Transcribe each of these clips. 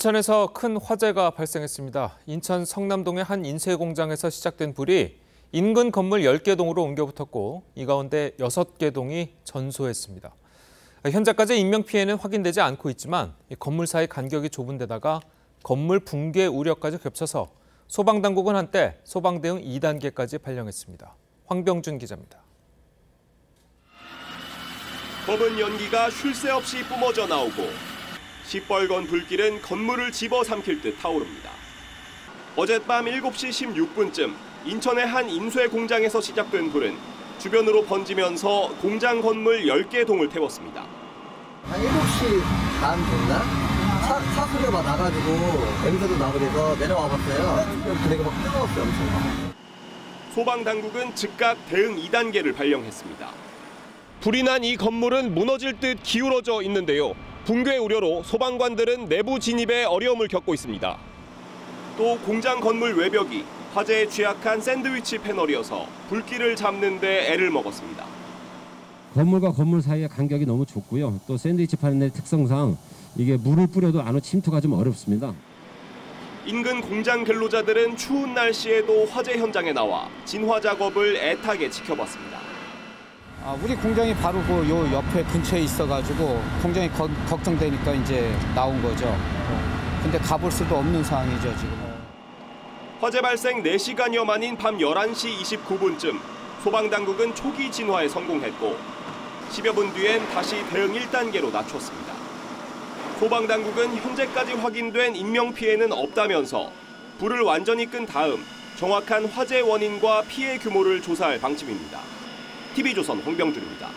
인천에서 큰 화재가 발생했습니다. 인천 성남동의 한 인쇄 공장에서 시작된 불이 인근 건물 10개 동으로 옮겨 붙었고 이 가운데 6개 동이 전소했습니다. 현재까지 인명피해는 확인되지 않고 있지만 건물 사이 간격이 좁은 데다가 건물 붕괴 우려까지 겹쳐서 소방당국은 한때 소방대응 2단계까지 발령했습니다. 황병준 기자입니다. 검은 연기가 쉴 새 없이 뿜어져 나오고 시뻘건 불길은 건물을 집어삼킬 듯 타오릅니다. 어젯밤 7시 16분쯤 인천의 한 인쇄 공장에서 시작된 불은 주변으로 번지면서 공장 건물 10개 동을 태웠습니다. 한 7시 반 됐나? 차 소리가 막 나가지고 냄새도 나고 그래서 내려와 봤어요. 되게 막 뜨거웠어요, 엄청. 소방당국은 즉각 대응 2단계를 발령했습니다. 불이 난 이 건물은 무너질 듯 기울어져 있는데요. 붕괴 우려로 소방관들은 내부 진입에 어려움을 겪고 있습니다. 또 공장 건물 외벽이 화재에 취약한 샌드위치 패널이어서 불길을 잡는 데 애를 먹었습니다. 건물과 건물 사이의 간격이 너무 좁고요. 또 샌드위치 패널의 특성상 이게 물을 뿌려도 안으로 침투가 좀 어렵습니다. 인근 공장 근로자들은 추운 날씨에도 화재 현장에 나와 진화 작업을 애타게 지켜봤습니다. 우리 공장이 바로 요 옆에 근처에 있어가지고 공장이 걱정되니까 이제 나온 거죠. 근데 가볼 수도 없는 상황이죠, 지금. 화재 발생 4시간여 만인 밤 11시 29분쯤 소방당국은 초기 진화에 성공했고 10여 분 뒤엔 다시 대응 1단계로 낮췄습니다. 소방당국은 현재까지 확인된 인명피해는 없다면서 불을 완전히 끈 다음 정확한 화재 원인과 피해 규모를 조사할 방침입니다. TV조선 황병준입니다.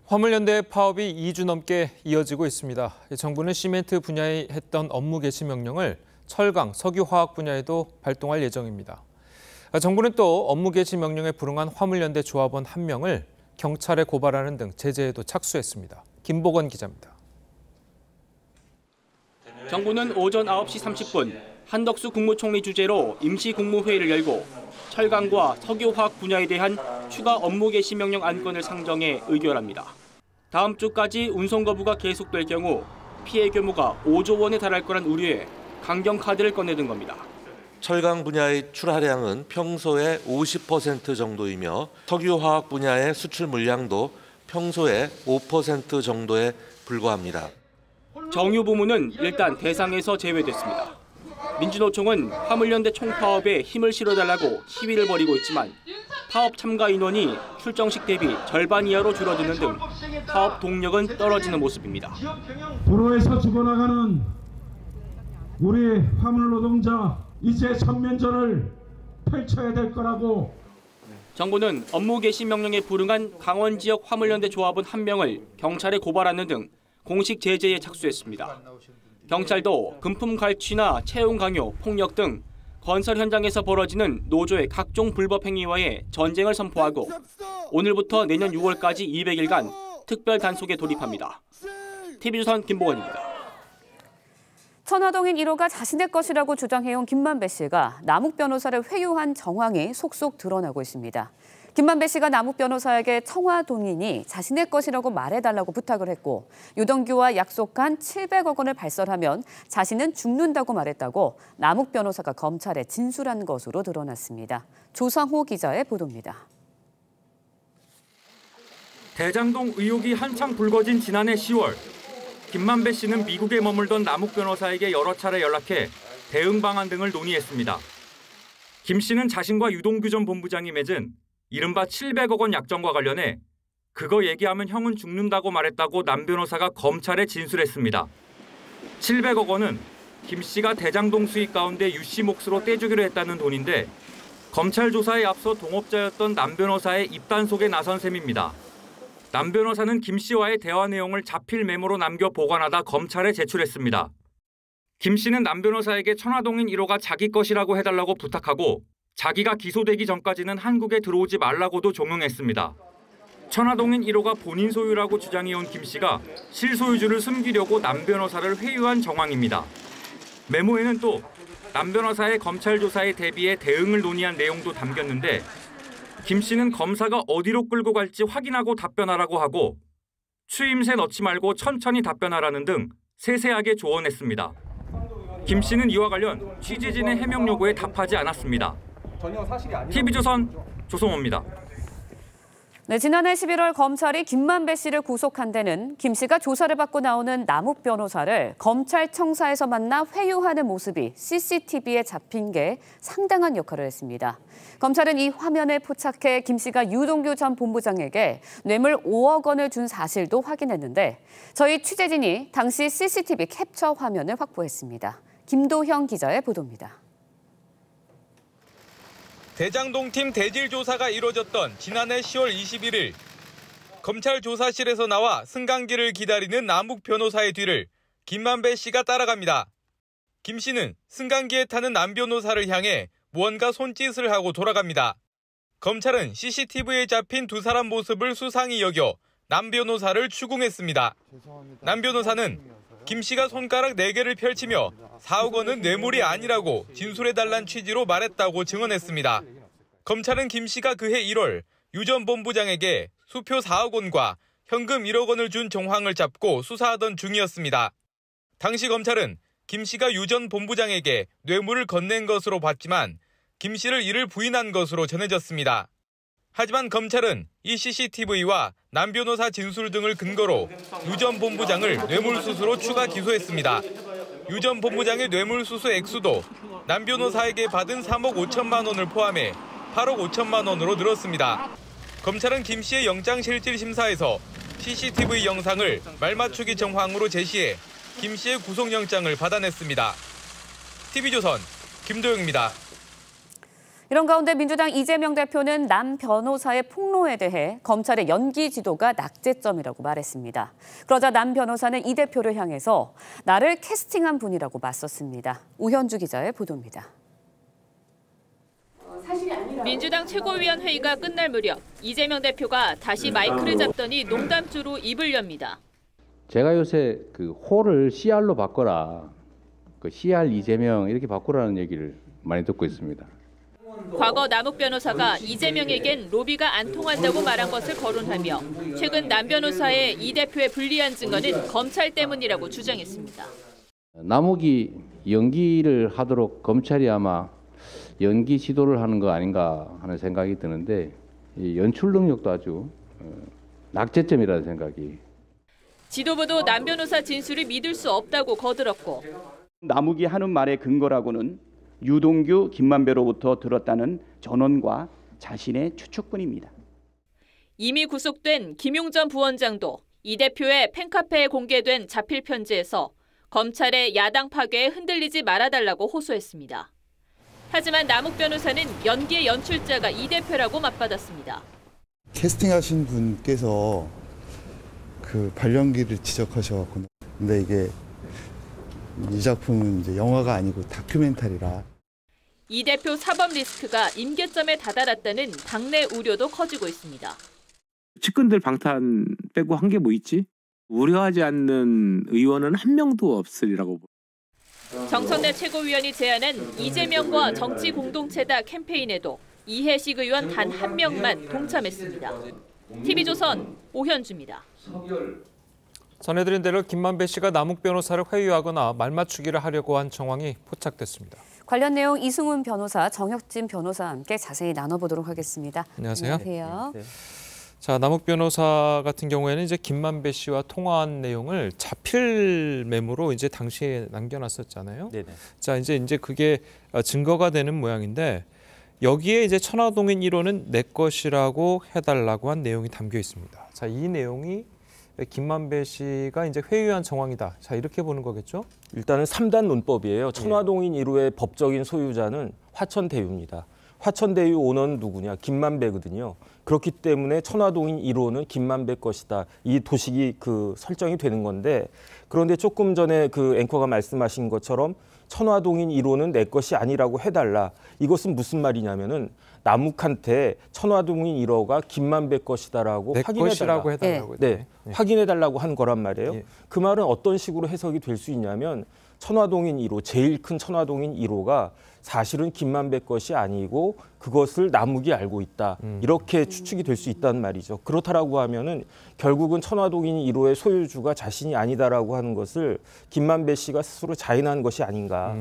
화물연대 파업이 2주 넘게 이어지고 있습니다. 정부는 시멘트 분야에 했던 업무 개시 명령을 철강, 석유화학 분야에도 발동할 예정입니다. 정부는 또 업무 개시 명령에 불응한 화물연대 조합원 1명을 경찰에 고발하는 등 제재에도 착수했습니다. 김보건 기자입니다. 정부는 오전 9시 30분 한덕수 국무총리 주재로 임시국무회의를 열고 철강과 석유화학 분야에 대한 추가 업무 개시 명령 안건을 상정해 의결합니다. 다음 주까지 운송 거부가 계속될 경우 피해 규모가 5조 원에 달할 거란 우려에 강경 카드를 꺼내든 겁니다. 철강 분야의 출하량은 평소의 50% 정도이며 석유화학 분야의 수출 물량도 평소의 5% 정도에 불과합니다. 정유 부문은 일단 대상에서 제외됐습니다. 민주노총은 화물연대 총파업에 힘을 실어달라고 시위를 벌이고 있지만 파업 참가 인원이 출정식 대비 절반 이하로 줄어드는 등 파업 동력은 떨어지는 모습입니다. 도로에서 죽어나가는 우리 화물 노동자 이제 전면전을 펼쳐야 될 거라고. 정부는 업무 개시 명령에 불응한 강원 지역 화물연대 조합원 1명을 경찰에 고발하는 등 공식 제재에 착수했습니다. 경찰도 금품 갈취나 채용 강요, 폭력 등 건설 현장에서 벌어지는 노조의 각종 불법 행위와의 전쟁을 선포하고 오늘부터 내년 6월까지 200일간 특별 단속에 돌입합니다. TV조선 김보건입니다. 천화동인 1호가 자신의 것이라고 주장해온 김만배 씨가 남욱 변호사를 회유한 정황이 속속 드러나고 있습니다. 김만배 씨가 남욱 변호사에게 청화동인이 자신의 것이라고 말해달라고 부탁을 했고 유동규와 약속한 700억 원을 발설하면 자신은 죽는다고 말했다고 남욱 변호사가 검찰에 진술한 것으로 드러났습니다. 조상호 기자의 보도입니다. 대장동 의혹이 한창 불거진 지난해 10월 김만배 씨는 미국에 머물던 남욱 변호사에게 여러 차례 연락해 대응 방안 등을 논의했습니다. 김 씨는 자신과 유동규 전 본부장이 맺은 이른바 700억 원 약정과 관련해 그거 얘기하면 형은 죽는다고 말했다고 남 변호사가 검찰에 진술했습니다. 700억 원은 김 씨가 대장동 수익 가운데 유 씨 몫으로 떼주기로 했다는 돈인데 검찰 조사에 앞서 동업자였던 남 변호사의 입단속에 나선 셈입니다. 남 변호사는 김 씨와의 대화 내용을 자필 메모로 남겨 보관하다 검찰에 제출했습니다. 김 씨는 남 변호사에게 천화동인 1호가 자기 것이라고 해달라고 부탁하고 자기가 기소되기 전까지는 한국에 들어오지 말라고도 종용했습니다. 천화동인 1호가 본인 소유라고 주장해온 김 씨가 실소유주를 숨기려고 남 변호사를 회유한 정황입니다. 메모에는 또 남 변호사의 검찰 조사에 대비해 대응을 논의한 내용도 담겼는데 김 씨는 검사가 어디로 끌고 갈지 확인하고 답변하라고 하고 추임새 넣지 말고 천천히 답변하라는 등 세세하게 조언했습니다. 김 씨는 이와 관련 취재진의 해명 요구에 답하지 않았습니다. TV조선 조성호입니다. 네, 지난해 11월 검찰이 김만배 씨를 구속한 데는 김 씨가 조사를 받고 나오는 남욱 변호사를 검찰 청사에서 만나 회유하는 모습이 CCTV에 잡힌 게 상당한 역할을 했습니다. 검찰은 이 화면을 포착해 김 씨가 유동규 전 본부장에게 뇌물 5억 원을 준 사실도 확인했는데 저희 취재진이 당시 CCTV 캡처 화면을 확보했습니다. 김도형 기자의 보도입니다. 대장동팀 대질 조사가 이뤄졌던 지난해 10월 21일 검찰 조사실에서 나와 승강기를 기다리는 남욱 변호사의 뒤를 김만배 씨가 따라갑니다. 김 씨는 승강기에 타는 남 변호사를 향해 무언가 손짓을 하고 돌아갑니다. 검찰은 CCTV에 잡힌 두 사람 모습을 수상히 여겨 남 변호사를 추궁했습니다. 남 변호사는 김 씨가 손가락 4개를 펼치며 4억 원은 뇌물이 아니라고 진술해달란 취지로 말했다고 증언했습니다. 검찰은 김 씨가 그해 1월 유 전 본부장에게 수표 4억 원과 현금 1억 원을 준 정황을 잡고 수사하던 중이었습니다. 당시 검찰은 김 씨가 유 전 본부장에게 뇌물을 건넨 것으로 봤지만 김 씨를 이를 부인한 것으로 전해졌습니다. 하지만 검찰은 이 CCTV와 남 변호사 진술 등을 근거로 유 전 본부장을 뇌물수수로 추가 기소했습니다. 유 전 본부장의 뇌물수수 액수도 남 변호사에게 받은 3억 5천만 원을 포함해 8억 5천만 원으로 늘었습니다. 검찰은 김 씨의 영장실질심사에서 CCTV 영상을 말맞추기 정황으로 제시해 김 씨의 구속영장을 받아냈습니다. TV조선 김도영입니다. 이런 가운데 민주당 이재명 대표는 남 변호사의 폭로에 대해 검찰의 연기 지도가 낙제점이라고 말했습니다. 그러자 남 변호사는 이 대표를 향해서 나를 캐스팅한 분이라고 맞섰습니다. 우현주 기자의 보도입니다. 민주당 최고위원회의가 끝날 무렵 이재명 대표가 다시 마이크를 잡더니 농담조로 입을 엽니다. 제가 요새 그 호를 CR로 바꿔라, 그 CR 이재명 이렇게 바꾸라는 얘기를 많이 듣고 있습니다. 과거 남욱 변호사가 이재명에겐 로비가 안 통한다고 말한 것을 거론하며 최근 남 변호사의 이 대표의 불리한 증거는 검찰 때문이라고 주장했습니다. 남욱이 연기를 하도록 검찰이 아마 연기 지도를 하는 거 아닌가 하는 생각이 드는데 이 연출 능력도 아주 낙제점이라는 생각이. 지도부도 남 변호사 진술을 믿을 수 없다고 거들었고 남욱이 하는 말의 근거라고는 유동규, 김만배로부터 들었다는 전언과 자신의 추측뿐입니다. 이미 구속된 김용 전 부원장도 이 대표의 팬카페에 공개된 자필 편지에서 검찰의 야당 파괴에 흔들리지 말아달라고 호소했습니다. 하지만 남욱 변호사는 연기의 연출자가 이 대표라고 맞받았습니다. 캐스팅하신 분께서 그 발연기를 지적하셔갖고 근데 이게 이 작품은 이제 영화가 아니고 다큐멘터리라. 이 대표 사법 리스크가 임계점에 다다랐다는 당내 우려도 커지고 있습니다. 측근들 방탄 빼고 한 게 뭐 있지? 우려하지 않는 의원은 한 명도 없으리라고. 정선내 최고위원이 제안한 이재명과 정치 공동체다 캠페인에도 이해식 의원 단 한 명만 동참했습니다. TV조선 오현주입니다. 전해드린 대로 김만배 씨가 남욱 변호사를 회유하거나 말맞추기를 하려고 한 정황이 포착됐습니다. 관련 내용 이승훈 변호사, 정혁진 변호사와 함께 자세히 나눠보도록 하겠습니다. 안녕하세요. 안녕하세요. 자, 남욱 변호사 같은 경우에는 이제 김만배 씨와 통화한 내용을 자필 메모로 이제 당시에 남겨놨었잖아요. 네네. 자, 이제 그게 증거가 되는 모양인데 여기에 이제 천화동인 1호는 내 것이라고 해달라고 한 내용이 담겨 있습니다. 자, 이 내용이 김만배 씨가 이제 회유한 정황이다. 자, 이렇게 보는 거겠죠? 일단은 3단 논법이에요. 천화동인 1호의 법적인 소유자는 화천대유입니다. 화천대유 오너는 누구냐? 김만배거든요. 그렇기 때문에 천화동인 1호는 김만배 것이다. 이 도식이 그 설정이 되는 건데 그런데 조금 전에 그 앵커가 말씀하신 것처럼 천화동인 1호는 내 것이 아니라고 해달라. 이것은 무슨 말이냐면은 남욱한테 천화동인 1호가 김만배 것이다라고 확인해달라고 해달라고. 네, 확인해달라고 한 거란 말이에요. 예. 그 말은 어떤 식으로 해석이 될 수 있냐면 천화동인 1호, 제일 큰 천화동인 1호가 사실은 김만배 것이 아니고 그것을 남욱이 알고 있다. 이렇게 추측이 될 수 있다는 말이죠. 그렇다라고 하면은 결국은 천화동인 1호의 소유주가 자신이 아니다라고 하는 것을 김만배 씨가 스스로 자인한 것이 아닌가.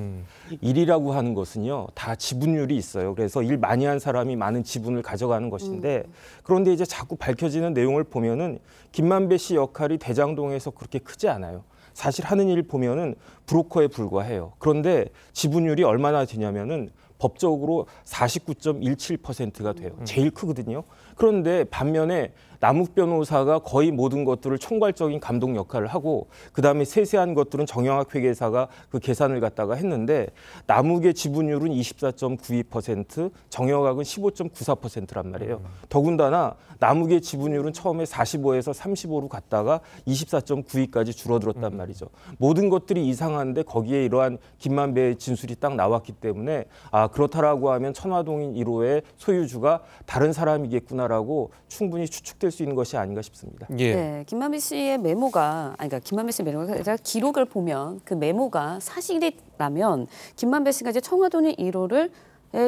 일이라고 하는 것은요, 다 지분율이 있어요. 그래서 일 많이 한 사람이 많은 지분을 가져가는 것인데 그런데 이제 자꾸 밝혀지는 내용을 보면은 김만배 씨 역할이 대장동에서 그렇게 크지 않아요. 사실 하는 일 보면은 브로커에 불과해요. 그런데 지분율이 얼마나 되냐면은 법적으로 49.17%가 돼요. 제일 크거든요. 그런데 반면에 남욱 변호사가 거의 모든 것들을 총괄적인 감독 역할을 하고 그다음에 세세한 것들은 정영학 회계사가 그 계산을 갖다가 했는데 남욱의 지분율은 24.92%, 정영학은 15.94%란 말이에요. 더군다나 남욱의 지분율은 처음에 45에서 35로 갔다가 24.92까지 줄어들었단 말이죠. 모든 것들이 이상한데 거기에 이러한 김만배의 진술이 딱 나왔기 때문에 아 그렇다라고 하면 천화동인 1호의 소유주가 다른 사람이겠구나라고 충분히 추측될 수 있는 것이 아닌가 싶습니다. 예. 네, 김만배 씨의 메모가 그러니까 김만배 씨 메모가 아니라 기록을 보면 그 메모가 사실이라면 김만배 씨가 이제 청화동인 1호를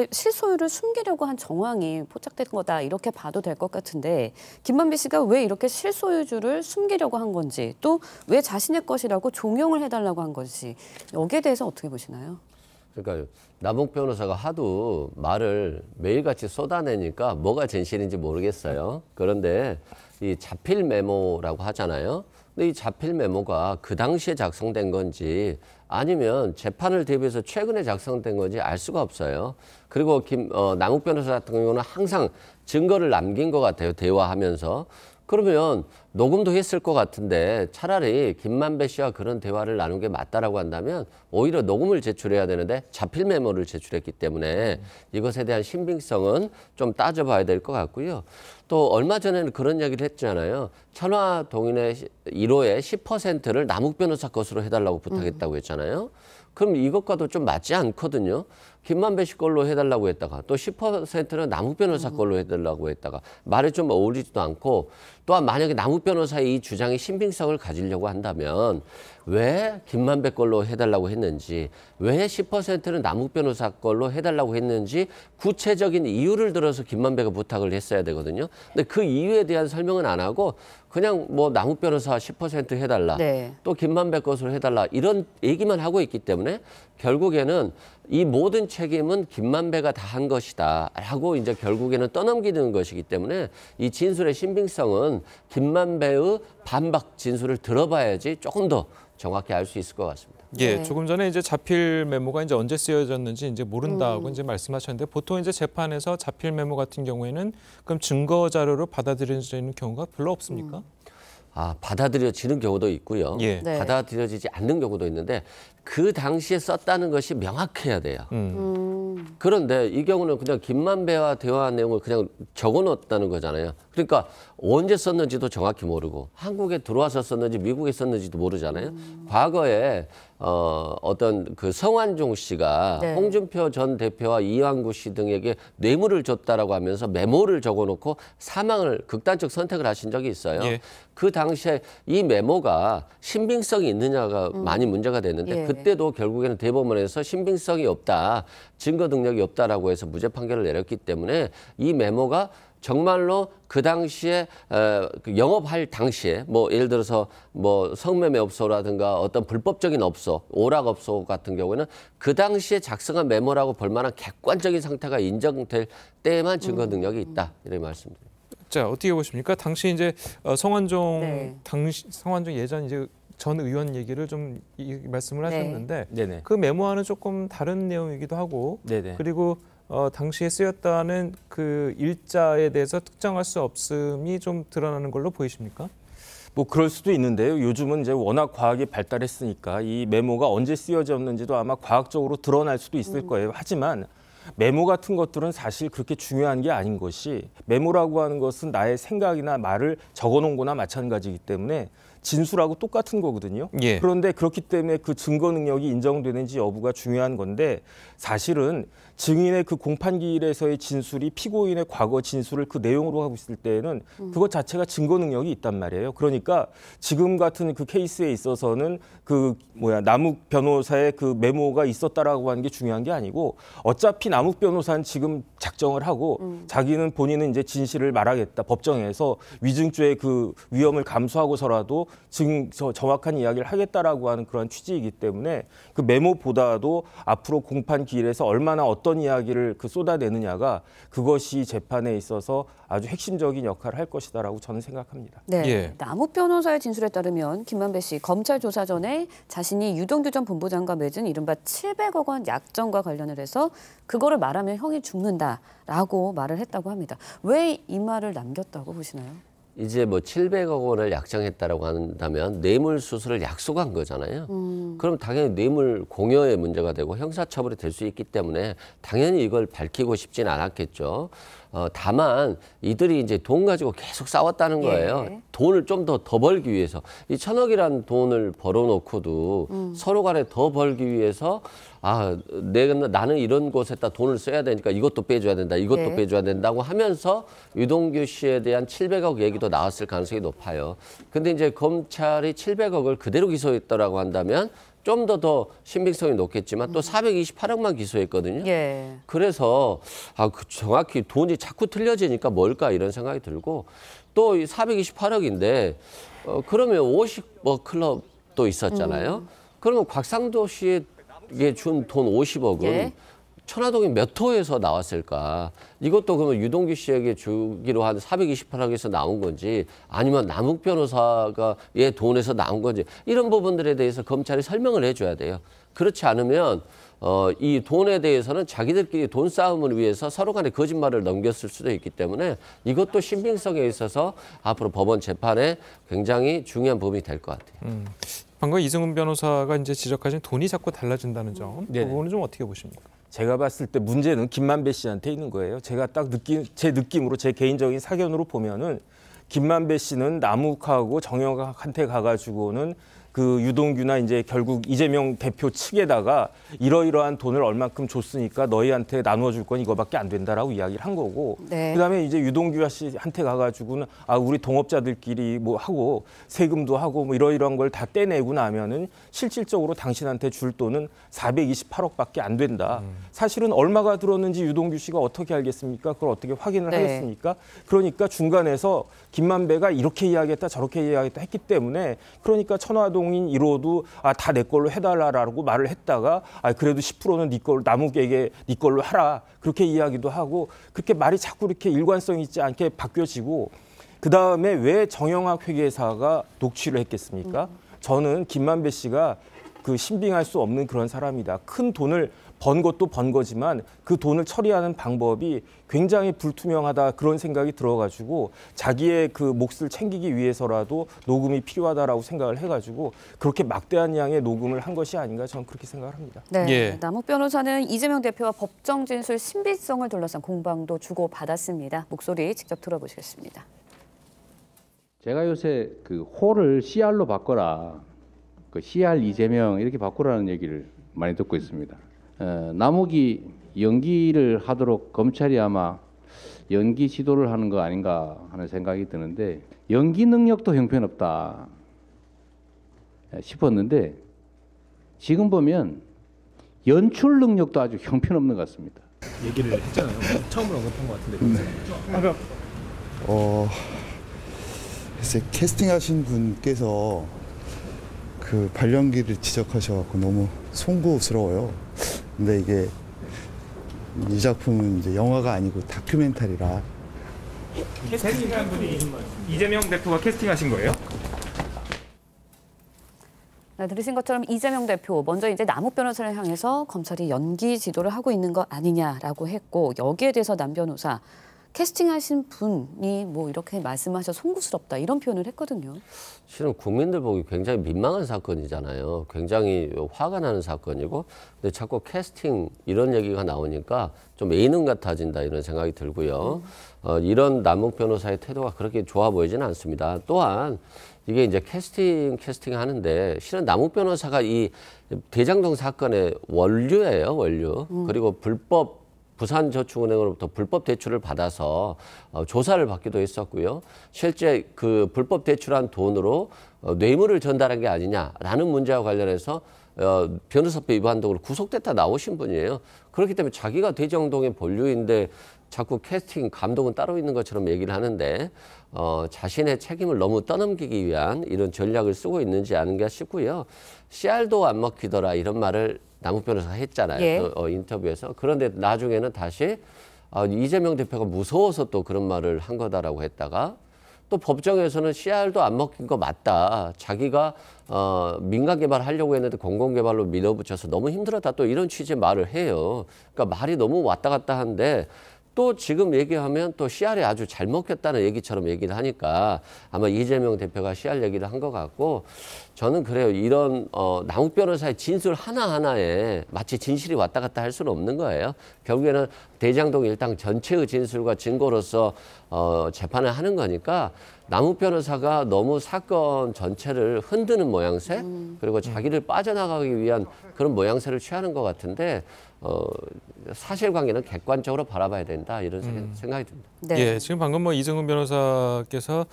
실소유를 숨기려고 한 정황이 포착된 거다 이렇게 봐도 될 것 같은데 김만배 씨가 왜 이렇게 실소유주를 숨기려고 한 건지 또 왜 자신의 것이라고 종용을 해달라고 한 건지 여기에 대해서 어떻게 보시나요? 그러니까 남욱 변호사가 하도 말을 매일같이 쏟아내니까 뭐가 진실인지 모르겠어요. 그런데 이 자필 메모라고 하잖아요. 근데 이 자필 메모가 그 당시에 작성된 건지 아니면 재판을 대비해서 최근에 작성된 건지 알 수가 없어요. 그리고 남욱 변호사 같은 경우는 항상 증거를 남긴 것 같아요. 대화하면서. 그러면 녹음도 했을 것 같은데 차라리 김만배 씨와 그런 대화를 나눈 게 맞다라고 한다면 오히려 녹음을 제출해야 되는데 자필 메모를 제출했기 때문에 이것에 대한 신빙성은 좀 따져봐야 될 것 같고요. 또 얼마 전에는 그런 얘기를 했잖아요. 천화동인의 1호의 10%를 남욱 변호사 것으로 해달라고 부탁했다고 했잖아요. 그럼 이것과도 좀 맞지 않거든요. 김만배 씨 걸로 해달라고 했다가 또 10%는 남욱 변호사 걸로 해달라고 했다가 말이 좀 어울리지도 않고 또한 만약에 남욱 변호사의 이 주장이 신빙성을 가지려고 한다면 왜 김만배 걸로 해달라고 했는지 왜 10%는 남욱 변호사 걸로 해달라고 했는지 구체적인 이유를 들어서 김만배가 부탁을 했어야 되거든요. 근데 그 이유에 대한 설명은 안 하고 그냥 뭐 남욱 변호사 10% 해달라 네. 또 김만배 것으로 해달라 이런 얘기만 하고 있기 때문에 결국에는 이 모든 책임은 김만배가 다 한 것이다 라고 이제 결국에는 떠넘기는 것이기 때문에 이 진술의 신빙성은 김만배의 반박 진술을 들어봐야지 조금 더 정확히 알 수 있을 것 같습니다. 예, 네. 조금 전에 이제 자필 메모가 이제 언제 쓰여졌는지 이제 모른다고 이제 말씀하셨는데 보통 이제 재판에서 자필 메모 같은 경우에는 그럼 증거 자료로 받아들여지는 경우가 별로 없습니까? 아, 받아들여지는 경우도 있고요. 예. 네. 받아들여지지 않는 경우도 있는데 그 당시에 썼다는 것이 명확해야 돼요. 그런데 이 경우는 그냥 김만배와 대화한 내용을 그냥 적어놓았다는 거잖아요. 그러니까 언제 썼는지도 정확히 모르고 한국에 들어와서 썼는지 미국에 썼는지도 모르잖아요. 과거에 어떤 그 성완종 씨가 네. 홍준표 전 대표와 이완구 씨 등에게 뇌물을 줬다라고 하면서 메모를 적어놓고 사망을 극단적 선택을 하신 적이 있어요. 예. 그 당시에 이 메모가 신빙성이 있느냐가 많이 문제가 됐는데 예. 그때도 결국에는 대법원에서 신빙성이 없다, 증거 능력이 없다라고 해서 무죄 판결을 내렸기 때문에 이 메모가 정말로 그 당시에 영업할 당시에 뭐 예를 들어서 뭐 성매매업소라든가 어떤 불법적인 업소, 오락업소 같은 경우에는 그 당시에 작성한 메모라고 볼 만한 객관적인 상태가 인정될 때에만 증거 능력이 있다 이렇게 말씀드립니다. 자, 어떻게 보십니까? 당시 이제 성완종 네. 성완종 예전 이제 전 의원 얘기를 좀 말씀을 네. 하셨는데 네네. 그 메모와는 조금 다른 내용이기도 하고 네네. 그리고 당시에 쓰였다는 그 일자에 대해서 특정할 수 없음이 좀 드러나는 걸로 보이십니까? 뭐 그럴 수도 있는데요. 요즘은 이제 워낙 과학이 발달했으니까 이 메모가 언제 쓰여졌는지도 아마 과학적으로 드러날 수도 있을 거예요. 하지만 메모 같은 것들은 사실 그렇게 중요한 게 아닌 것이 메모라고 하는 것은 나의 생각이나 말을 적어놓은 거나 마찬가지이기 때문에 진술하고 똑같은 거거든요. 예. 그런데 그렇기 때문에 그 증거 능력이 인정되는지 여부가 중요한 건데 사실은 증인의 그 공판기일에서의 진술이 피고인의 과거 진술을 그 내용으로 하고 있을 때에는 그것 자체가 증거 능력이 있단 말이에요. 그러니까 지금 같은 그 케이스에 있어서는 남욱 변호사의 그 메모가 있었다라고 하는 게 중요한 게 아니고 어차피 남욱 변호사는 지금 작정을 하고 자기는 본인은 이제 진실을 말하겠다 법정에서 위증죄의 그 위험을 감수하고서라도 정확한 이야기를 하겠다라고 하는 그런 취지이기 때문에 그 메모보다도 앞으로 공판 기일에서 얼마나 어떤 이야기를 쏟아내느냐가 그것이 재판에 있어서 아주 핵심적인 역할을 할 것이다라고 저는 생각합니다. 네, 예. 남욱 변호사의 진술에 따르면 김만배 씨 검찰 조사 전에 자신이 유동규 전 본부장과 맺은 이른바 700억 원 약정과 관련을 해서 그거를 말하면 형이 죽는다라고 말을 했다고 합니다. 왜 이 말을 남겼다고 보시나요? 이제 뭐 700억 원을 약정했다라고 한다면 뇌물 수수를 약속한 거잖아요. 그럼 당연히 뇌물 공여의 문제가 되고 형사처벌이 될 수 있기 때문에 당연히 이걸 밝히고 싶진 않았겠죠. 다만 이들이 이제 돈 가지고 계속 싸웠다는 거예요. 예. 돈을 좀 더 벌기 위해서. 이 1,000억이라는 돈을 벌어놓고도 서로 간에 더 벌기 위해서 나는 이런 곳에다 돈을 써야 되니까 이것도 빼줘야 된다, 이것도 빼줘야 된다고 하면서 유동규 씨에 대한 700억 얘기도 나왔을 가능성이 높아요. 근데 이제 검찰이 700억을 그대로 기소했다라고 한다면 좀 더 신빙성이 높겠지만 또 428억만 기소했거든요. 예. 그래서 정확히 돈이 자꾸 틀려지니까 뭘까 이런 생각이 들고 또 이 428억인데 그러면 50억 클럽도 있었잖아요. 그러면 곽상도 씨에게 준 돈 50억은 예. 천화동이 몇 호에서 나왔을까? 이것도 그러면 유동규 씨에게 주기로 한 428억에서 나온 건지 아니면 남욱 변호사가의 돈에서 나온 건지 이런 부분들에 대해서 검찰이 설명을 해줘야 돼요. 그렇지 않으면 이 돈에 대해서는 자기들끼리 돈 싸움을 위해서 서로 간에 거짓말을 넘겼을 수도 있기 때문에 이것도 신빙성에 있어서 앞으로 법원 재판에 굉장히 중요한 부분이 될 것 같아요. 방금 이승훈 변호사가 이제 지적하신 돈이 자꾸 달라진다는 점, 그 부분은 좀 어떻게 보십니까? 제가 봤을 때 문제는 김만배 씨한테 있는 거예요. 제가 딱 제 느낌으로 제 개인적인 사견으로 보면은 김만배 씨는 남욱하고 정영학한테 가가지고는 그 유동규나 이제 결국 이재명 대표 측에다가 이러이러한 돈을 얼만큼 줬으니까 너희한테 나눠줄 건 이거밖에 안 된다라고 이야기를 한 거고 네. 그다음에 이제 유동규 씨한테 가가지고는 우리 동업자들끼리 뭐 하고 세금도 하고 뭐 이러이러한 걸 다 떼내고 나면은 실질적으로 당신한테 줄 돈은 428억밖에 안 된다. 사실은 얼마가 들었는지 유동규 씨가 어떻게 알겠습니까? 그걸 어떻게 확인을 네. 하겠습니까? 그러니까 중간에서 김만배가 이렇게 이야기했다 저렇게 이야기했다 했기 때문에 그러니까 천화동인 1호도 다 내 걸로 해달라라고 말을 했다가 그래도 10%는 네 걸로 남욱에게 네 걸로 하라 그렇게 이야기도 하고 그렇게 말이 자꾸 이렇게 일관성 있지 않게 바뀌어지고 그다음에 왜 정영학 회계사가 녹취를 했겠습니까? 저는 김만배 씨가 신빙할 수 없는 그런 사람이다. 큰 돈을 번 것도 번 거지만 그 돈을 처리하는 방법이 굉장히 불투명하다 그런 생각이 들어가지고 자기의 그 몫을 챙기기 위해서라도 녹음이 필요하다라고 생각을 해가지고 그렇게 막대한 양의 녹음을 한 것이 아닌가 저는 그렇게 생각을 합니다. 네, 예. 남욱 변호사는 이재명 대표와 법정 진술 신빙성을 둘러싼 공방도 주고받았습니다. 목소리 직접 들어보시겠습니다. 제가 요새 그 호를 CR로 바꿔라. 그 CR 이재명 이렇게 바꾸라는 얘기를 많이 듣고 있습니다. 남욱이 연기를 하도록 검찰이 아마 연기 시도를 하는 거 아닌가 하는 생각이 드는데 연기 능력도 형편없다 싶었는데 지금 보면 연출 능력도 아주 형편없는 것 같습니다. 얘기를 했잖아요. 처음으로 언급한 것 같은데. 글쎄 캐스팅하신 분께서 그 발령기를 지적하셔서 너무 송구스러워요. 근데 이게 이 작품은 이제 영화가 아니고 다큐멘터리라. 캐스팅한 분이 이재명 대표가 캐스팅하신 거예요? 네, 들으신 것처럼 이재명 대표 먼저 이제 남욱 변호사를 향해서 검찰이 연기 지도를 하고 있는 거 아니냐라고 했고 여기에 대해서 남 변호사 캐스팅하신 분이 뭐 이렇게 말씀하셔 송구스럽다 이런 표현을 했거든요. 실은 국민들 보기 굉장히 민망한 사건이잖아요. 굉장히 화가 나는 사건이고 근데 자꾸 캐스팅 이런 얘기가 나오니까 좀 예능 같아진다 이런 생각이 들고요. 이런 남욱 변호사의 태도가 그렇게 좋아 보이지는 않습니다. 또한 이게 이제 캐스팅 하는데 실은 남욱 변호사가 이 대장동 사건의 원류예요. 원류. 그리고 부산저축은행으로부터 불법 대출을 받아서 조사를 받기도 했었고요. 실제 그 불법 대출한 돈으로 뇌물을 전달한 게 아니냐라는 문제와 관련해서 변호사법 위반 등으로 구속됐다 나오신 분이에요. 그렇기 때문에 자기가 대장동의 본류인데 자꾸 캐스팅 감독은 따로 있는 것처럼 얘기를 하는데 자신의 책임을 너무 떠넘기기 위한 이런 전략을 쓰고 있는지 아닌가 싶고요. 씨알도 안 먹히더라 이런 말을 남욱 변호사가 했잖아요. 예. 인터뷰에서. 그런데 나중에는 다시 이재명 대표가 무서워서 또 그런 말을 한 거다라고 했다가 또 법정에서는 씨알도 안 먹힌 거 맞다. 자기가 민간 개발하려고 했는데 공공 개발로 밀어붙여서 너무 힘들었다. 또 이런 취지의 말을 해요. 그러니까 말이 너무 왔다 갔다 한데 또 지금 얘기하면 또 씨알이 아주 잘 먹혔다는 얘기처럼 얘기를 하니까 아마 이재명 대표가 씨알 얘기를 한 것 같고 저는 그래요. 이런 남욱 변호사의 진술 하나하나에 마치 진실이 왔다 갔다 할 수는 없는 거예요. 결국에는 대장동 일당 전체의 진술과 증거로서 재판을 하는 거니까 남욱 변호사가 너무 사건 전체를 흔드는 모양새 그리고 자기를 빠져나가기 위한 그런 모양새를 취하는 것 같은데 사실관계는 객관적으로 바라봐야 된다 이런 생각이 듭니다. 네. 예, 지금 방금 뭐 이정은 변호사께서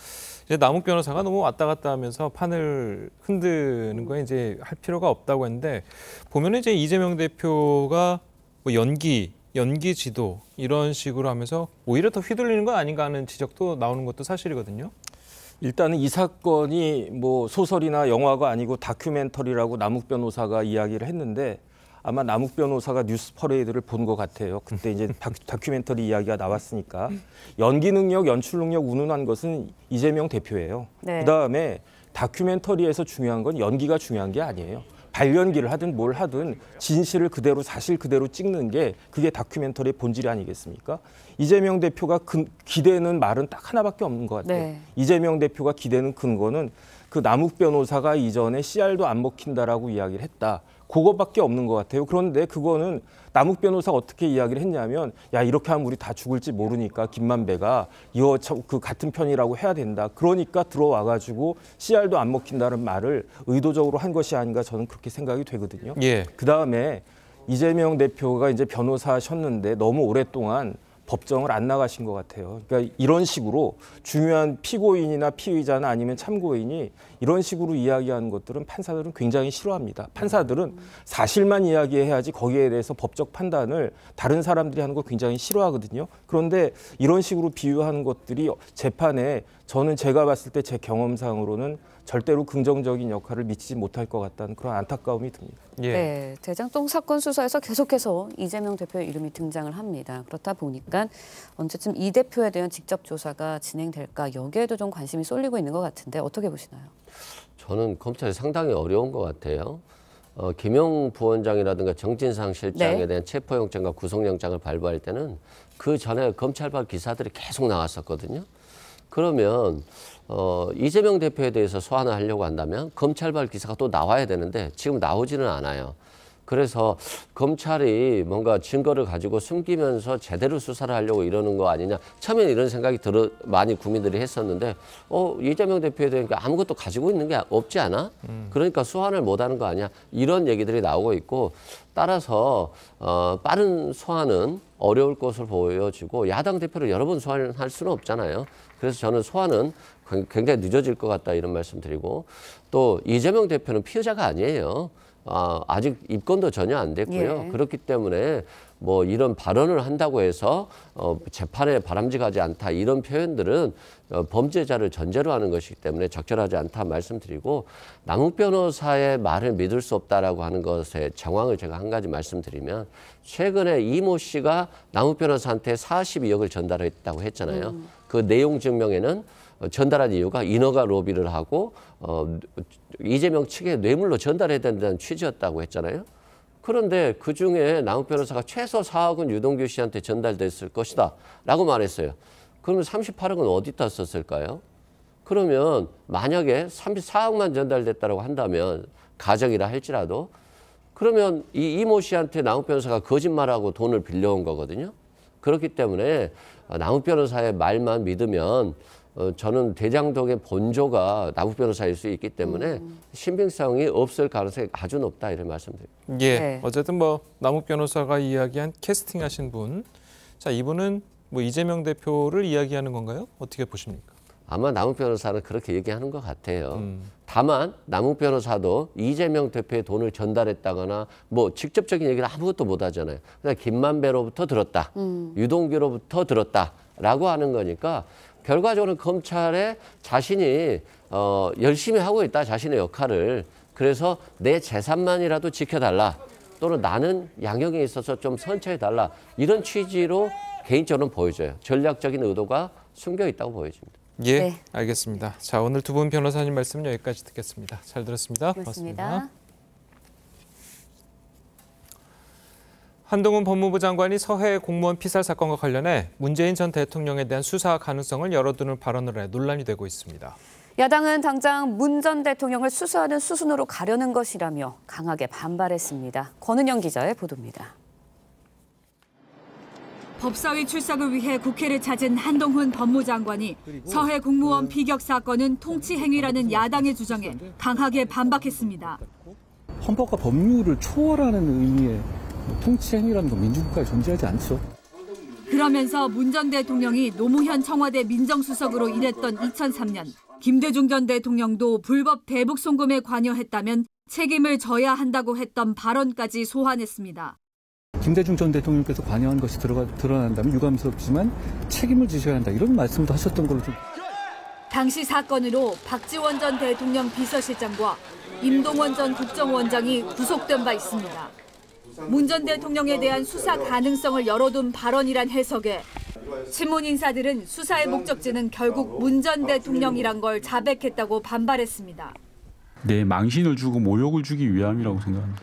이제 남욱 변호사가 너무 왔다 갔다 하면서 판을 흔드는 거에 이제 할 필요가 없다고 했는데 보면은 이제 이재명 대표가 뭐 연기 지도 이런 식으로 하면서 오히려 더 휘둘리는 건 아닌가 하는 지적도 나오는 것도 사실이거든요. 일단은 이 사건이 뭐 소설이나 영화가 아니고 다큐멘터리라고 남욱 변호사가 이야기를 했는데 아마 남욱 변호사가 뉴스 퍼레이드를 본 것 같아요. 그때 이제 다큐멘터리 이야기가 나왔으니까 연기 능력, 연출 능력 운운한 것은 이재명 대표예요. 네. 그다음에 다큐멘터리에서 중요한 건 연기가 중요한 게 아니에요. 발연기를 하든 뭘 하든 진실을 그대로 사실 그대로 찍는 게 그게 다큐멘터리의 본질이 아니겠습니까? 이재명 대표가 기대는 말은 딱 하나밖에 없는 것 같아요. 네. 이재명 대표가 기대는 근거는 그 남욱 변호사가 이전에 씨알도 안 먹힌다라고 이야기를 했다. 그거밖에 없는 것 같아요. 그런데 그거는 남욱 변호사가 어떻게 이야기를 했냐면 야 이렇게 하면 우리 다 죽을지 모르니까 김만배가 이거 그 같은 편이라고 해야 된다. 그러니까 들어와가지고 씨알도 안 먹힌다는 말을 의도적으로 한 것이 아닌가 저는 그렇게 생각이 되거든요. 예. 그다음에 이재명 대표가 이제 변호사셨는데 너무 오랫동안 법정을 안 나가신 것 같아요. 그러니까 이런 식으로 중요한 피고인이나 피의자나 아니면 참고인이 이런 식으로 이야기하는 것들은 판사들은 굉장히 싫어합니다. 판사들은 사실만 이야기해야지 거기에 대해서 법적 판단을 다른 사람들이 하는 거 굉장히 싫어하거든요. 그런데 이런 식으로 비유하는 것들이 재판에 저는 제가 봤을 때 제 경험상으로는 절대로 긍정적인 역할을 미치지 못할 것 같다는 그런 안타까움이 듭니다. 예. 네, 대장동 사건 수사에서 계속해서 이재명 대표의 이름이 등장을 합니다. 그렇다 보니까 언제쯤 이 대표에 대한 직접 조사가 진행될까 여기에도 좀 관심이 쏠리고 있는 것 같은데 어떻게 보시나요? 저는 검찰이 상당히 어려운 것 같아요. 김용 부원장이라든가 정진상 실장에 네. 대한 체포영장과 구속영장을 발부할 때는 그 전에 검찰발 기사들이 계속 나왔었거든요. 그러면 이재명 대표에 대해서 소환을 하려고 한다면 검찰발 기사가 또 나와야 되는데 지금 나오지는 않아요. 그래서 검찰이 뭔가 증거를 가지고 숨기면서 제대로 수사를 하려고 이러는 거 아니냐. 처음에는 이런 생각이 많이 국민들이 했었는데 이재명 대표에 대해 아무것도 가지고 있는 게 없지 않아? 그러니까 소환을 못하는 거 아니야? 이런 얘기들이 나오고 있고 따라서 빠른 소환은 어려울 것으로 보여지고 야당 대표를 여러 번 소환할 수는 없잖아요. 그래서 저는 소환은 굉장히 늦어질 것 같다 이런 말씀 드리고 또 이재명 대표는 피의자가 아니에요. 아직 입건도 전혀 안 됐고요. 예. 그렇기 때문에 뭐 이런 발언을 한다고 해서 재판에 바람직하지 않다 이런 표현들은 범죄자를 전제로 하는 것이기 때문에 적절하지 않다 말씀드리고 남욱 변호사의 말을 믿을 수 없다라고 하는 것의 정황을 제가 한 가지 말씀드리면 최근에 이모 씨가 남욱 변호사한테 42억을 전달했다고 했잖아요. 그 내용 증명에는 전달한 이유가 인허가 로비를 하고 이재명 측에 뇌물로 전달해야 된다는 취지였다고 했잖아요. 그런데 그중에 남욱 변호사가 최소 4억은 유동규 씨한테 전달됐을 것이다 라고 말했어요. 그러면 38억은 어디다 썼을까요? 그러면 만약에 34억만 전달됐다고 한다면 가정이라 할지라도 그러면 이 이모 씨한테 남욱 변호사가 거짓말하고 돈을 빌려온 거거든요. 그렇기 때문에 남욱 변호사의 말만 믿으면 저는 대장동의 본조가 남욱 변호사일 수 있기 때문에 신빙성이 없을 가능성이 아주 높다 이런 말씀드립니다. 예, 네. 어쨌든 뭐 남욱 변호사가 이야기한 캐스팅하신 분, 자 이분은 뭐 이재명 대표를 이야기하는 건가요? 어떻게 보십니까? 아마 남욱 변호사는 그렇게 얘기하는 것 같아요. 다만 남욱 변호사도 이재명 대표의 돈을 전달했다거나 뭐 직접적인 얘기를 아무것도 못 하잖아요. 그냥 김만배로부터 들었다. 유동규로부터 들었다라고 하는 거니까 결과적으로는 검찰에 자신이 열심히 하고 있다. 자신의 역할을. 그래서 내 재산만이라도 지켜달라. 또는 나는 양형에 있어서 좀 선처해달라. 이런 취지로 개인적으로는 보여져요. 전략적인 의도가 숨겨 있다고 보여집니다. 예, 네. 알겠습니다. 자, 오늘 두 분 변호사님 말씀 여기까지 듣겠습니다. 잘 들었습니다. 고맙습니다. 고맙습니다. 한동훈 법무부 장관이 서해 공무원 피살 사건과 관련해 문재인 전 대통령에 대한 수사 가능성을 열어두는 발언을 해 논란이 되고 있습니다. 야당은 당장 문 전 대통령을 수사하는 수순으로 가려는 것이라며 강하게 반발했습니다. 권은영 기자의 보도입니다. 법사위 출석을 위해 국회를 찾은 한동훈 법무장관이 서해 공무원 피격 사건은 통치 행위라는 야당의 주장에 강하게 반박했습니다. 헌법과 법률을 초월하는 의미의 통치 행위라는 건 민주국가에 존재하지 않죠. 그러면서 문 전 대통령이 노무현 청와대 민정수석으로 일했던 2003년 김대중 전 대통령도 불법 대북 송금에 관여했다면 책임을 져야 한다고 했던 발언까지 소환했습니다. 김대중 전 대통령께서 관여한 것이 드러난다면 유감스럽지만 책임을 지셔야 한다. 이런 말씀도 하셨던 걸로 좀. 당시 사건으로 박지원 전 대통령 비서실장과 임동원 전 국정원장이 구속된 바 있습니다. 문 전 대통령에 대한 수사 가능성을 열어둔 발언이란 해석에 친문 인사들은 수사의 목적지는 결국 문 전 대통령이란 걸 자백했다고 반발했습니다. 네, 망신을 주고 모욕을 주기 위함이라고 생각합니다.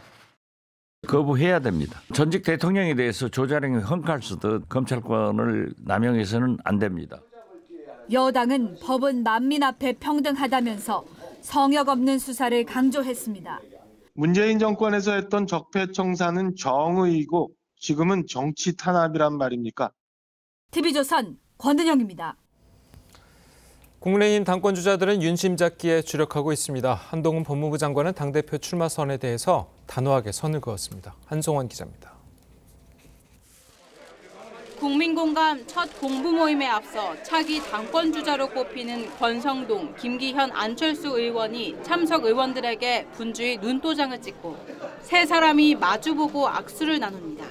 거부해야 됩니다. 전직 대통령에 대해서 조자령이 헝칼 쓰듯 검찰권을 남용해서는 안 됩니다. 여당은 법은 만민 앞에 평등하다면서 성역 없는 수사를 강조했습니다. 문재인 정권에서 했던 적폐청산은 정의이고 지금은 정치 탄압이란 말입니까? TV조선 권은영입니다. 국민의힘 당권주자들은 윤심 잡기에 주력하고 있습니다. 한동훈 법무부 장관은 당대표 출마 선에 대해서 단호하게 선을 그었습니다. 한송환 기자입니다. 국민공감 첫 공부 모임에 앞서 차기 당권주자로 꼽히는 권성동, 김기현, 안철수 의원이 참석 의원들에게 분주히 눈도장을 찍고 세 사람이 마주보고 악수를 나눕니다.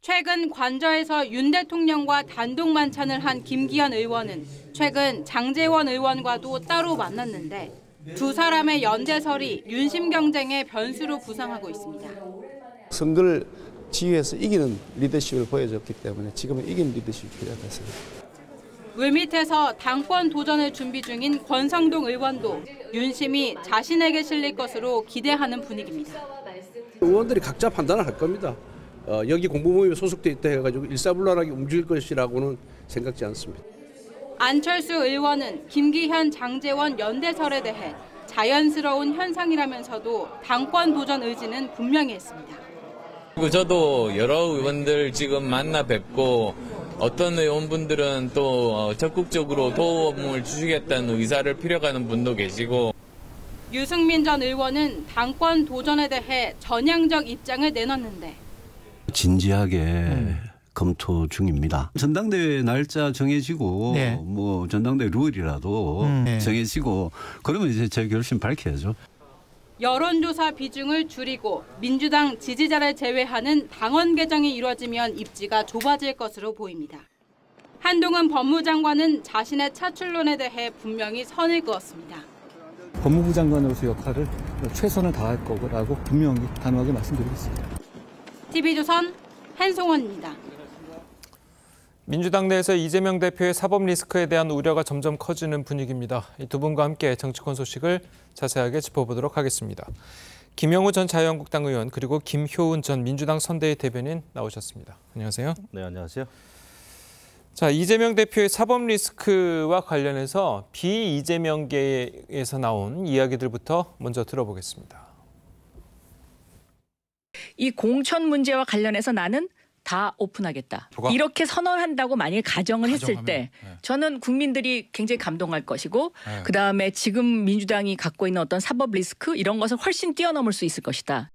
최근 관저에서 윤 대통령과 단독 만찬을 한 김기현 의원은 최근 장제원 의원과도 따로 만났는데 두 사람의 연대설이 윤심 경쟁의 변수로 부상하고 있습니다. 선거를 지휘해서 이기는 리더십을 보여줬기 때문에 지금은 이기는 리더십이 필요하다습니다. 물밑에서 당권 도전을 준비 중인 권성동 의원도 윤심이 자신에게 실릴 것으로 기대하는 분위기입니다. 의원들이 각자 판단을 할 겁니다. 여기 공부모임에 소속돼 있다 해가지고 일사불란하게 움직일 것이라고는 생각지 않습니다. 안철수 의원은 김기현, 장제원 연대설에 대해 자연스러운 현상이라면서도 당권 도전 의지는 분명히 했습니다. 저도 여러 의원들 지금 만나 뵙고 어떤 의원분들은 또 적극적으로 도움을 주시겠다는 의사를 피력하는 분도 계시고 유승민 전 의원은 당권 도전에 대해 전향적 입장을 내놨는데 진지하게 검토 중입니다. 전당대회 날짜 정해지고 뭐 전당대회 룰이라도 정해지고 그러면 이제 제 결심 밝혀야죠. 여론조사 비중을 줄이고 민주당 지지자를 제외하는 당원 개정이 이루어지면 입지가 좁아질 것으로 보입니다. 한동훈 법무장관은 자신의 차출론에 대해 분명히 선을 그었습니다. 법무부 장관으로서 역할을 최선을 다할 거라고 분명히 단호하게 말씀드리겠습니다. TV조선 한송원입니다. 민주당 내에서 이재명 대표의 사법 리스크에 대한 우려가 점점 커지는 분위기입니다. 이 두 분과 함께 정치권 소식을 자세하게 짚어보도록 하겠습니다. 김영우 전 자유한국당 의원 그리고 김효은 전 민주당 선대위 대변인 나오셨습니다. 안녕하세요. 네, 안녕하세요. 자, 이재명 대표의 사법 리스크와 관련해서 비이재명계에서 나온 이야기들부터 먼저 들어보겠습니다. 이 공천 문제와 관련해서 나는 다 오픈하겠다. 이렇게 선언한다고 만일 가정을 했을 때 저는 국민들이 굉장히 감동할 것이고 그다음에 지금 민주당이 갖고 있는 어떤 사법 리스크 이런 것을 훨씬 뛰어넘을 수 있을 것이다.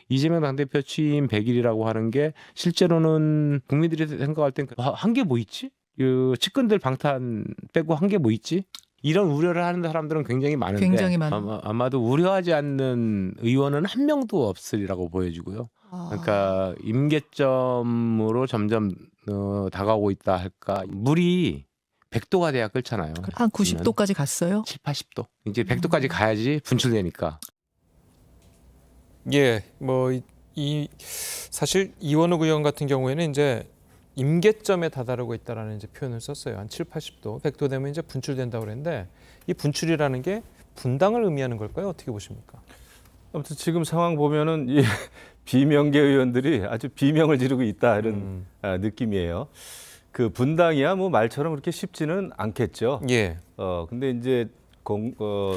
이재명 당대표 취임 100일이라고 하는 게 실제로는 국민들이 생각할 땐 한 게 뭐 있지? 그 측근들 방탄 빼고 한 게 뭐 있지? 이런 우려를 하는 사람들은 굉장히 많은데 굉장히 아마도 우려하지 않는 의원은 한 명도 없으리라고 보여지고요. 그러니까 임계점으로 점점 다가오고 있다 할까. 물이 100도가 돼야 끓잖아요. 한 90도까지 갔어요? 7, 80도. 이제 100도까지 가야지 분출되니까. 예, 뭐 사실 이원욱 의원 같은 경우에는 이제 임계점에 다다르고 있다라는 이제 표현을 썼어요. 한 7, 80도, 100도 되면 이제 분출된다고 그랬는데 이 분출이라는 게 분당을 의미하는 걸까요? 어떻게 보십니까? 아무튼 지금 상황 보면은 이 비명계 의원들이 아주 비명을 지르고 있다 이런 느낌이에요. 그 분당이야 뭐 말처럼 그렇게 쉽지는 않겠죠. 예. 근데 이제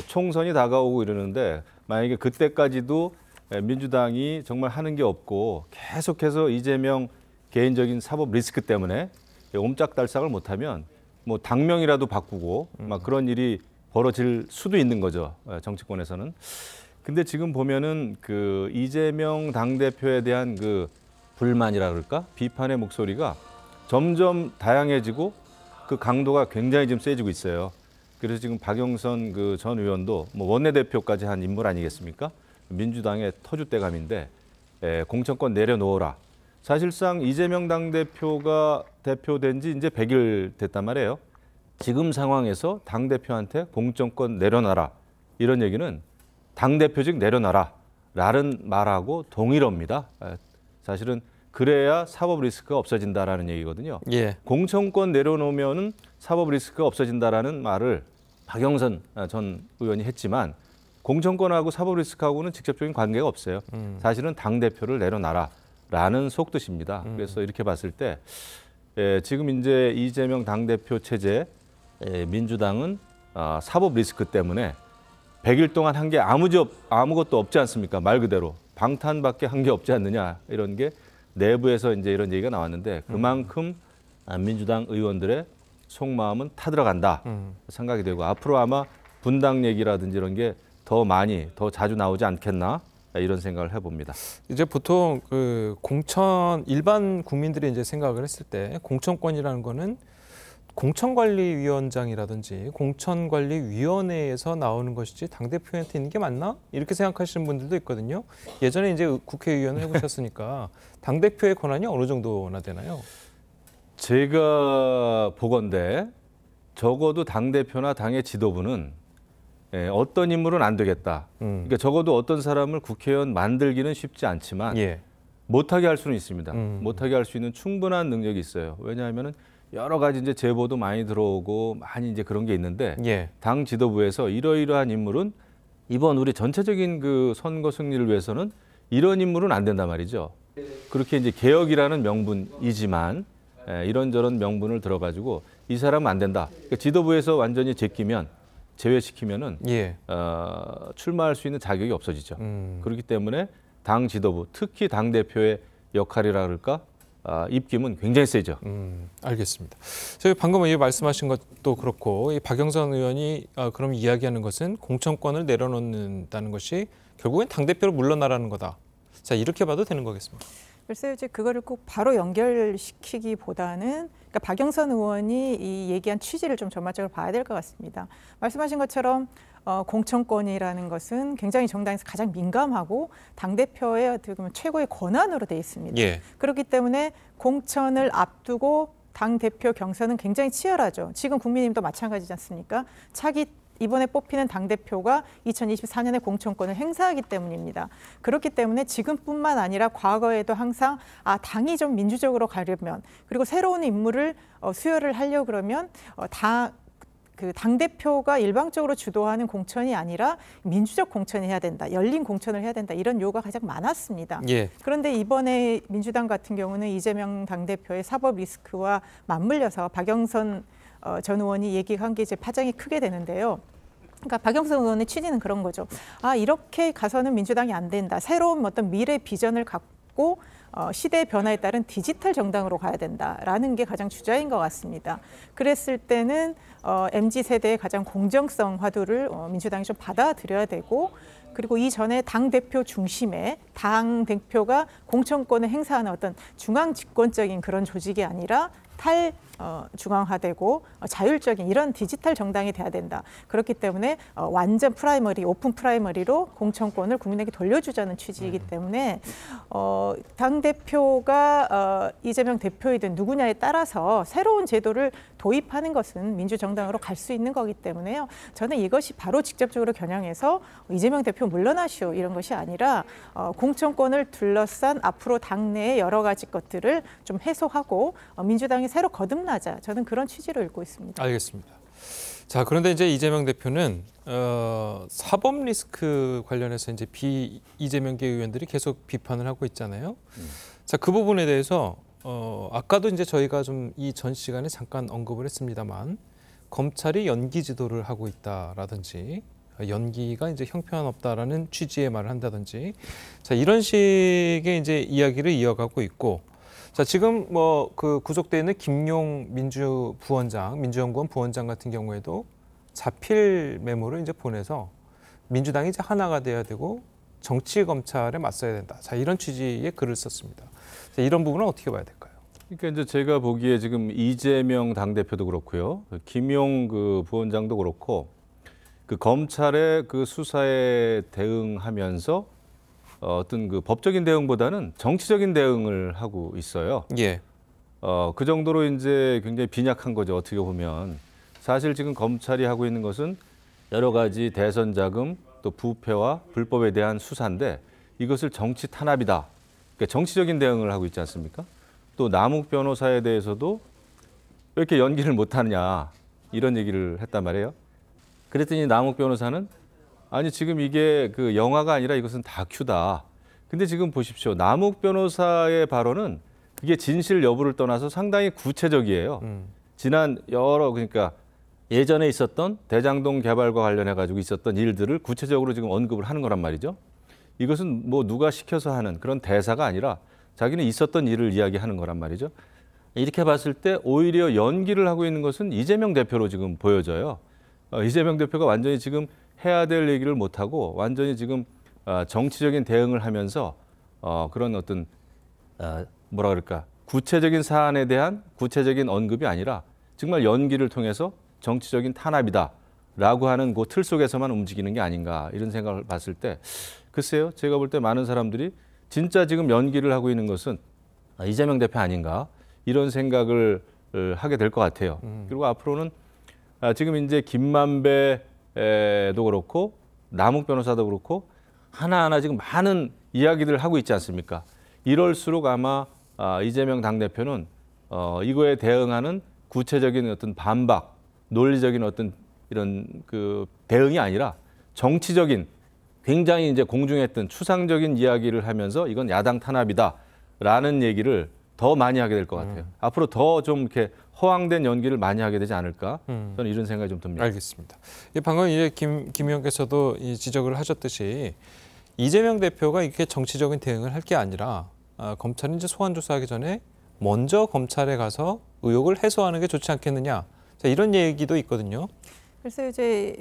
총선이 다가오고 이러는데 만약에 그때까지도 민주당이 정말 하는 게 없고 계속해서 이재명 개인적인 사법 리스크 때문에 옴짝달싹을 못하면 뭐 당명이라도 바꾸고 막 그런 일이 벌어질 수도 있는 거죠. 정치권에서는. 근데 지금 보면은 그 이재명 당대표에 대한 그 불만이라 그럴까? 비판의 목소리가 점점 다양해지고 그 강도가 굉장히 지금 세지고 있어요. 그래서 지금 박영선 그 전 의원도 뭐 원내대표까지 한 인물 아니겠습니까? 민주당의 터줏대감인데 공천권 내려놓으라. 사실상 이재명 당대표가 대표된 지 이제 100일 됐단 말이에요. 지금 상황에서 당대표한테 공천권 내려놔라. 이런 얘기는 당대표직 내려놔라. 라는 말하고 동일합니다. 사실은 그래야 사법 리스크가 없어진다라는 얘기거든요. 예. 공천권 내려놓으면 사법 리스크가 없어진다라는 말을 박영선 전 의원이 했지만 공천권하고 사법 리스크하고는 직접적인 관계가 없어요. 사실은 당대표를 내려놔라라는 속뜻입니다. 그래서 이렇게 봤을 때 지금 이제 이재명 당대표 체제 민주당은 사법 리스크 때문에 100일 동안 한 게 아무것도 없지 않습니까? 말 그대로 방탄밖에 한 게 없지 않느냐 이런 게 내부에서 이제 이런 얘기가 나왔는데 그만큼 민주당 의원들의 속마음은 타들어간다 생각이 되고 앞으로 아마 분당 얘기라든지 이런 게 더 많이 더 자주 나오지 않겠나 이런 생각을 해봅니다. 이제 보통 그 일반 국민들이 이제 생각을 했을 때 공천권이라는 거는 공천관리위원장이라든지 공천관리위원회에서 나오는 것이지 당대표한테 있는 게 맞나? 이렇게 생각하시는 분들도 있거든요. 예전에 이제 국회의원을 해보셨으니까 당대표의 권한이 어느 정도나 되나요? 제가 보건대 적어도 당대표나 당의 지도부는 어떤 인물은 안 되겠다. 그러니까 적어도 어떤 사람을 국회의원 만들기는 쉽지 않지만 못하게 할 수는 있습니다. 못하게 할 수 있는 충분한 능력이 있어요. 왜냐하면은 여러 가지 이제 제보도 많이 들어오고 많이 이제 그런 게 있는데 당 지도부에서 이러이러한 인물은 이번 우리 전체적인 그 선거 승리를 위해서는 이런 인물은 안 된단 말이죠. 그렇게 이제 개혁이라는 명분이지만 이런저런 명분을 들어가지고 이 사람은 안 된다. 그러니까 지도부에서 완전히 제외시키면은 출마할 수 있는 자격이 없어지죠. 그렇기 때문에 당 지도부, 특히 당 대표의 역할이라 그럴까? 입김은 굉장히 세죠. 알겠습니다. 저희 방금 말씀하신 것도 그렇고 이 박영선 의원이 그럼 이야기하는 것은 공천권을 내려놓는다는 것이 결국엔 당대표로 물러나라는 거다. 자, 이렇게 봐도 되는 거겠습니까? 글쎄요, 이제 그거를 꼭 바로 연결시키기보다는 그러니까 박영선 의원이 이 얘기한 취지를 좀 전반적으로 봐야 될 것 같습니다. 말씀하신 것처럼 공천권이라는 것은 굉장히 정당에서 가장 민감하고 당대표의 어떻게 보면 최고의 권한으로 돼 있습니다. 그렇기 때문에 공천을 앞두고 당대표 경선은 굉장히 치열하죠. 지금 국민의힘도 마찬가지지 않습니까? 차기 이번에 뽑히는 당대표가 2024년에 공천권을 행사하기 때문입니다. 그렇기 때문에 지금뿐만 아니라 과거에도 항상 당이 좀 민주적으로 가려면 그리고 새로운 인물을 수혈을 하려고 그러면 당대표가 일방적으로 주도하는 공천이 아니라 민주적 공천을 해야 된다. 열린 공천을 해야 된다. 이런 요구가 가장 많았습니다. 그런데 이번에 민주당 같은 경우는 이재명 당대표의 사법 리스크와 맞물려서 박영선 전 의원이 얘기한 게 이제 파장이 크게 되는데요. 그러니까 박영선 의원의 취지는 그런 거죠. 이렇게 가서는 민주당이 안 된다. 새로운 어떤 미래 비전을 갖고 없고 시대의 변화에 따른 디지털 정당으로 가야 된다라는 게 가장 주자인 것 같습니다. 그랬을 때는 MZ세대의 가장 공정성 화두를 민주당이 좀 받아들여야 되고, 그리고 이전에 당대표 중심의 당대표가 공천권을 행사하는 어떤 중앙 집권적인 그런 조직이 아니라 중앙화되고 자율적인 이런 디지털 정당이 돼야 된다. 그렇기 때문에 완전 프라이머리, 오픈 프라이머리로 공천권을 국민에게 돌려주자는 취지이기 때문에 당대표가 이재명 대표이든 누구냐에 따라서 새로운 제도를 도입하는 것은 민주정당으로 갈 수 있는 거기 때문에요. 저는 이것이 바로 직접적으로 겨냥해서 이재명 대표 물러나시오 이런 것이 아니라 공천권을 둘러싼 앞으로 당내의 여러 가지 것들을 좀 해소하고 민주당이 새로 거듭나자, 저는 그런 취지로 읽고 있습니다. 알겠습니다. 자, 그런데 이제 이재명 대표는 사법 리스크 관련해서 이제 이재명계 의원들이 계속 비판을 하고 있잖아요. 자, 그 부분에 대해서 아까도 이제 저희가 좀 이 전 시간에 잠깐 언급을 했습니다만, 검찰이 연기 지도를 하고 있다라든지 연기가 이제 형편없다라는 취지의 말을 한다든지, 자, 이런 식의 이제 이야기를 이어가고 있고, 자, 지금 뭐 그 구속돼 있는 김용 민주연구원 부원장 같은 경우에도 자필 메모를 이제 보내서 민주당이 이제 하나가 돼야 되고 정치 검찰에 맞서야 된다. 자, 이런 취지의 글을 썼습니다. 자, 이런 부분은 어떻게 봐야 될까요? 그러니까 이제 제가 보기에 지금 이재명 당대표도 그렇고요, 김용 그 부원장도 그렇고, 그 검찰의 그 수사에 대응하면서 어떤 그 법적인 대응보다는 정치적인 대응을 하고 있어요. 예. 그 정도로 이제 굉장히 빈약한 거죠. 어떻게 보면 사실 지금 검찰이 하고 있는 것은 여러 가지 대선 자금 또 부패와 불법에 대한 수사인데, 이것을 정치 탄압이다. 그러니까 정치적인 대응을 하고 있지 않습니까? 또 남욱 변호사에 대해서도 왜 이렇게 연기를 못하느냐 이런 얘기를 했단 말이에요. 그랬더니 남욱 변호사는 아니 지금 이게 그 영화가 아니라 이것은 다큐다. 근데 지금 보십시오. 남욱 변호사의 발언은 그게 진실 여부를 떠나서 상당히 구체적이에요. 지난 그러니까 예전에 있었던 대장동 개발과 관련해 가지고 있었던 일들을 구체적으로 지금 언급을 하는 거란 말이죠. 이것은 뭐 누가 시켜서 하는 그런 대사가 아니라 자기는 있었던 일을 이야기하는 거란 말이죠. 이렇게 봤을 때 오히려 연기를 하고 있는 것은 이재명 대표로 지금 보여져요. 이재명 대표가 완전히 지금 해야 될 얘기를 못하고 완전히 지금 정치적인 대응을 하면서 그런 어떤 뭐라 그럴까, 구체적인 사안에 대한 구체적인 언급이 아니라 정말 연기를 통해서 정치적인 탄압이다라고 하는 그 틀 속에서만 움직이는 게 아닌가, 이런 생각을 봤을 때 글쎄요, 제가 볼 때 많은 사람들이 진짜 지금 연기를 하고 있는 것은 이재명 대표 아닌가, 이런 생각을 하게 될 것 같아요. 그리고 앞으로는 지금 이제 김만배도 그렇고 남욱 변호사도 그렇고 하나하나 지금 많은 이야기들을 하고 있지 않습니까? 이럴수록 아마 이재명 당대표는 이거에 대응하는 구체적인 어떤 반박, 논리적인 어떤 이런 그 대응이 아니라 정치적인 굉장히 이제 공중했던 추상적인 이야기를 하면서 이건 야당 탄압이다라는 얘기를 더 많이 하게 될 것 같아요. 앞으로 더 좀 이렇게 허황된 연기를 많이 하게 되지 않을까, 저는 이런 생각이 좀 듭니다. 알겠습니다. 방금 이제 김 의원께서도 이 지적을 하셨듯이 이재명 대표가 이렇게 정치적인 대응을 할 게 아니라 검찰이 이제 소환 조사하기 전에 먼저 검찰에 가서 의혹을 해소하는 게 좋지 않겠느냐, 자, 이런 얘기도 있거든요. 그래서 이제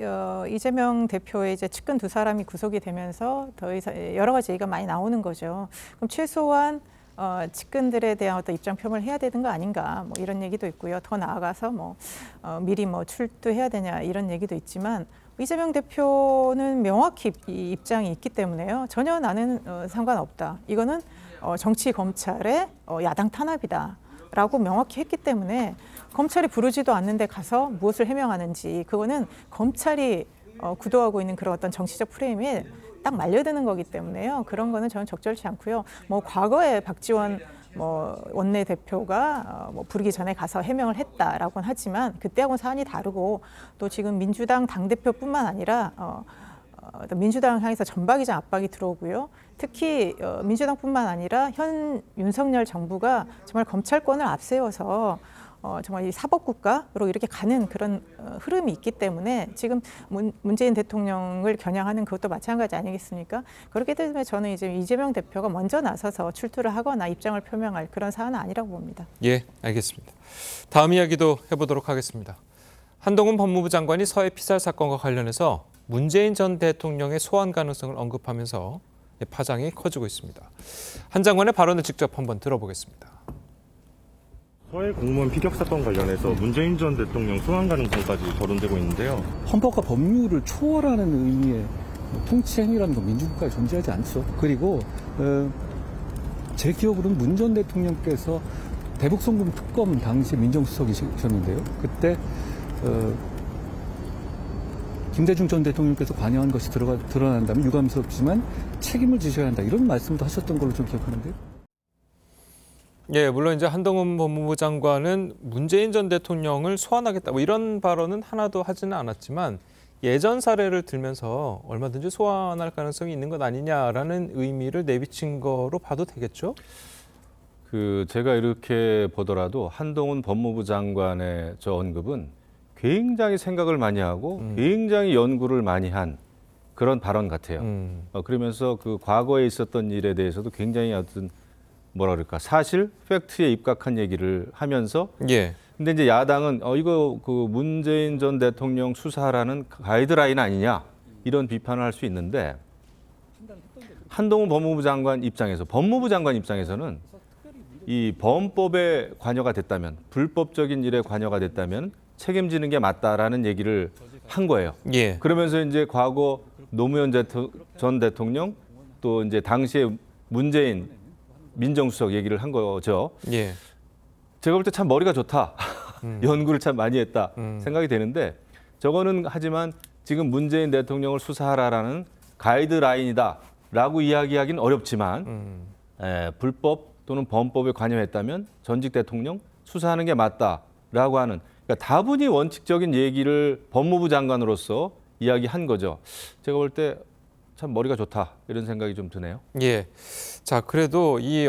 이재명 대표의 이제 측근 두 사람이 구속이 되면서 더 이상 여러 가지 얘기가 많이 나오는 거죠. 그럼 최소한 측근들에 대한 어떤 입장 표명을 해야 되는 거 아닌가, 뭐 이런 얘기도 있고요. 더 나아가서 뭐 미리 뭐 출두해야 되냐 이런 얘기도 있지만, 이재명 대표는 명확히 이 입장이 있기 때문에요. 전혀 나는 상관없다. 이거는 정치 검찰의 야당 탄압이다라고 명확히 했기 때문에 검찰이 부르지도 않는데 가서 무엇을 해명하는지, 그거는 검찰이 구도하고 있는 그런 어떤 정치적 프레임에 딱 말려드는 거기 때문에요. 그런 거는 저는 적절치 않고요. 뭐 과거에 박지원 원내대표가 부르기 전에 가서 해명을 했다라고는 하지만 그때하고는 사안이 다르고, 또 지금 민주당 당대표뿐만 아니라 민주당 향해서 전방위적 압박이 들어오고요. 특히 민주당뿐만 아니라 현 윤석열 정부가 정말 검찰권을 앞세워서 정말 이 사법국가로 이렇게 가는 그런 흐름이 있기 때문에 지금 문재인 대통령을 겨냥하는 그것도 마찬가지 아니겠습니까? 그렇기 때문에 저는 이제 이재명 대표가 먼저 나서서 출두를 하거나 입장을 표명할 그런 사안은 아니라고 봅니다. 예, 알겠습니다. 다음 이야기도 해보도록 하겠습니다. 한동훈 법무부 장관이 서해 피살 사건과 관련해서 문재인 전 대통령의 소환 가능성을 언급하면서 파장이 커지고 있습니다. 한 장관의 발언을 직접 한번 들어보겠습니다. 서해 공무원 피격 사건 관련해서 문재인 전 대통령 소환 가능성까지 거론되고 있는데요. 헌법과 법률을 초월하는 의미의 통치행위라는 건 민주국가에 존재하지 않죠. 그리고 제 기억으로는 문 전 대통령께서 대북송금 특검 당시 민정수석이셨는데요. 그때 김대중 전 대통령께서 관여한 것이 드러난다면 유감스럽지만 책임을 지셔야 한다. 이런 말씀도 하셨던 걸로 좀 기억하는데요. 예, 물론 이제 한동훈 법무부 장관은 문재인 전 대통령을 소환하겠다 뭐 이런 발언은 하나도 하지는 않았지만 예전 사례를 들면서 얼마든지 소환할 가능성이 있는 것 아니냐라는 의미를 내비친 거로 봐도 되겠죠? 제가 이렇게 보더라도 한동훈 법무부 장관의 저 언급은 굉장히 생각을 많이 하고 굉장히 연구를 많이 한 그런 발언 같아요. 그러면서 그 과거에 있었던 일에 대해서도 굉장히 어떤 뭐라 그럴까 사실 팩트에 입각한 얘기를 하면서 근데 이제 야당은 이거 그 문재인 전 대통령 수사라는 가이드라인 아니냐 이런 비판을 할 수 있는데 한동훈 법무부 장관 입장에서는 이 범법에 관여가 됐다면 불법적인 일에 관여가 됐다면 책임지는 게 맞다라는 얘기를 한 거예요. 그러면서 이제 과거 노무현 전 대통령 또 이제 당시에 문재인 민정수석 얘기를 한 거죠. 제가 볼 때 참 머리가 좋다. 연구를 참 많이 했다 생각이 되는데 저거는 하지만 지금 문재인 대통령을 수사하라라는 가이드라인이다라고 이야기하기는 어렵지만 불법 또는 범법에 관여했다면 전직 대통령 수사하는 게 맞다라고 하는 그러니까 다분히 원칙적인 얘기를 법무부 장관으로서 이야기한 거죠. 제가 볼 때 참 머리가 좋다 이런 생각이 좀 드네요. 예. 자, 그래도 이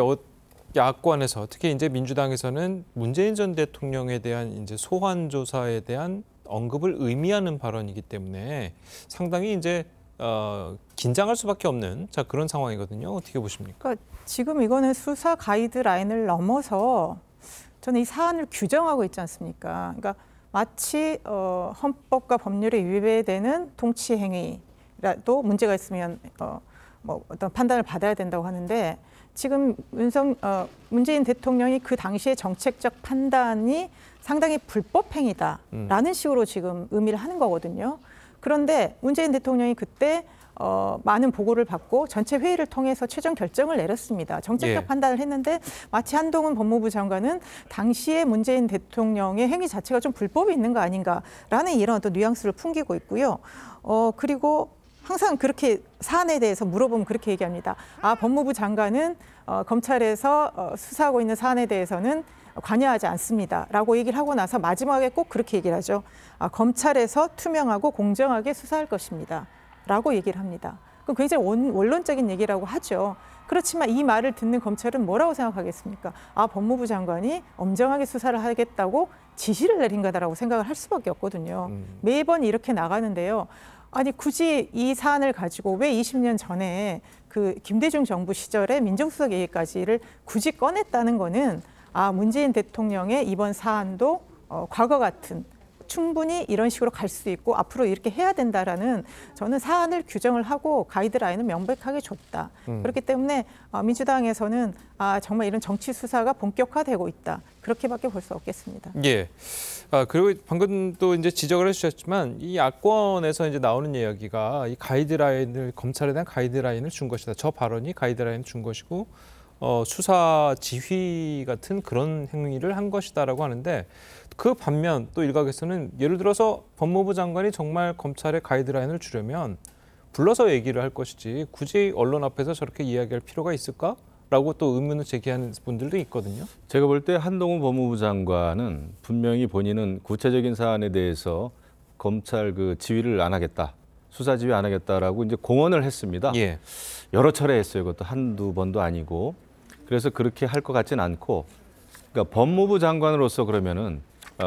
야권에서 특히 이제 민주당에서는 문재인 전 대통령에 대한 이제 소환 조사에 대한 언급을 의미하는 발언이기 때문에 상당히 이제 긴장할 수밖에 없는 그런 상황이거든요. 어떻게 보십니까? 그러니까 지금 이거는 수사 가이드라인을 넘어서 저는 이 사안을 규정하고 있지 않습니까? 그러니까 마치 헌법과 법률에 위배되는 통치 행위라도 문제가 있으면 뭐 어떤 판단을 받아야 된다고 하는데 지금 문재인 대통령이 그 당시의 정책적 판단이 상당히 불법 행위다라는 식으로 지금 의미를 하는 거거든요. 그런데 문재인 대통령이 그때 많은 보고를 받고 전체 회의를 통해서 최종 결정을 내렸습니다. 정책적 판단을 했는데 마치 한동훈 법무부 장관은 당시에 문재인 대통령의 행위 자체가 좀 불법이 있는 거 아닌가라는 이런 어떤 뉘앙스를 풍기고 있고요. 그리고 항상 그렇게 사안에 대해서 물어보면 그렇게 얘기합니다. 법무부 장관은 검찰에서 수사하고 있는 사안에 대해서는 관여하지 않습니다라고 얘기를 하고 나서 마지막에 꼭 그렇게 얘기를 하죠. 검찰에서 투명하고 공정하게 수사할 것입니다. 라고 얘기를 합니다. 그럼 굉장히 원론적인 얘기라고 하죠. 그렇지만 이 말을 듣는 검찰은 뭐라고 생각하겠습니까? 법무부 장관이 엄정하게 수사를 하겠다고 지시를 내린 거다라고 생각을 할 수밖에 없거든요. 매번 이렇게 나가는데요. 아니 굳이 이 사안을 가지고 왜 20년 전에 그 김대중 정부 시절에 민정수석 얘기까지를 굳이 꺼냈다는 거는 문재인 대통령의 이번 사안도 과거 같은 충분히 이런 식으로 갈 수 있고 앞으로 이렇게 해야 된다라는 저는 사안을 규정을 하고 가이드라인을 명백하게 줬다. 그렇기 때문에 민주당에서는 정말 이런 정치 수사가 본격화되고 있다. 그렇게밖에 볼 수 없겠습니다. 예. 그리고 방금 또 이제 지적을 해주셨지만 이 야권에서 이제 나오는 이야기가 이 가이드라인을 검찰에 대한 가이드라인을 준 것이다. 저 발언이 가이드라인을 준 것이고 수사 지휘 같은 그런 행위를 한 것이다라고 하는데 그 반면 또 일각에서는 예를 들어서 법무부 장관이 정말 검찰에 가이드라인을 주려면 불러서 얘기를 할 것이지 굳이 언론 앞에서 저렇게 이야기할 필요가 있을까라고 또 의문을 제기하는 분들도 있거든요. 제가 볼 때 한동훈 법무부 장관은 분명히 본인은 구체적인 사안에 대해서 검찰 그 지휘를 안 하겠다. 수사 지휘 안 하겠다라고 이제 공언을 했습니다. 여러 차례 했어요. 그것도 한두 번도 아니고. 그래서 그렇게 할 것 같지는 않고 그러니까 법무부 장관으로서 그러면은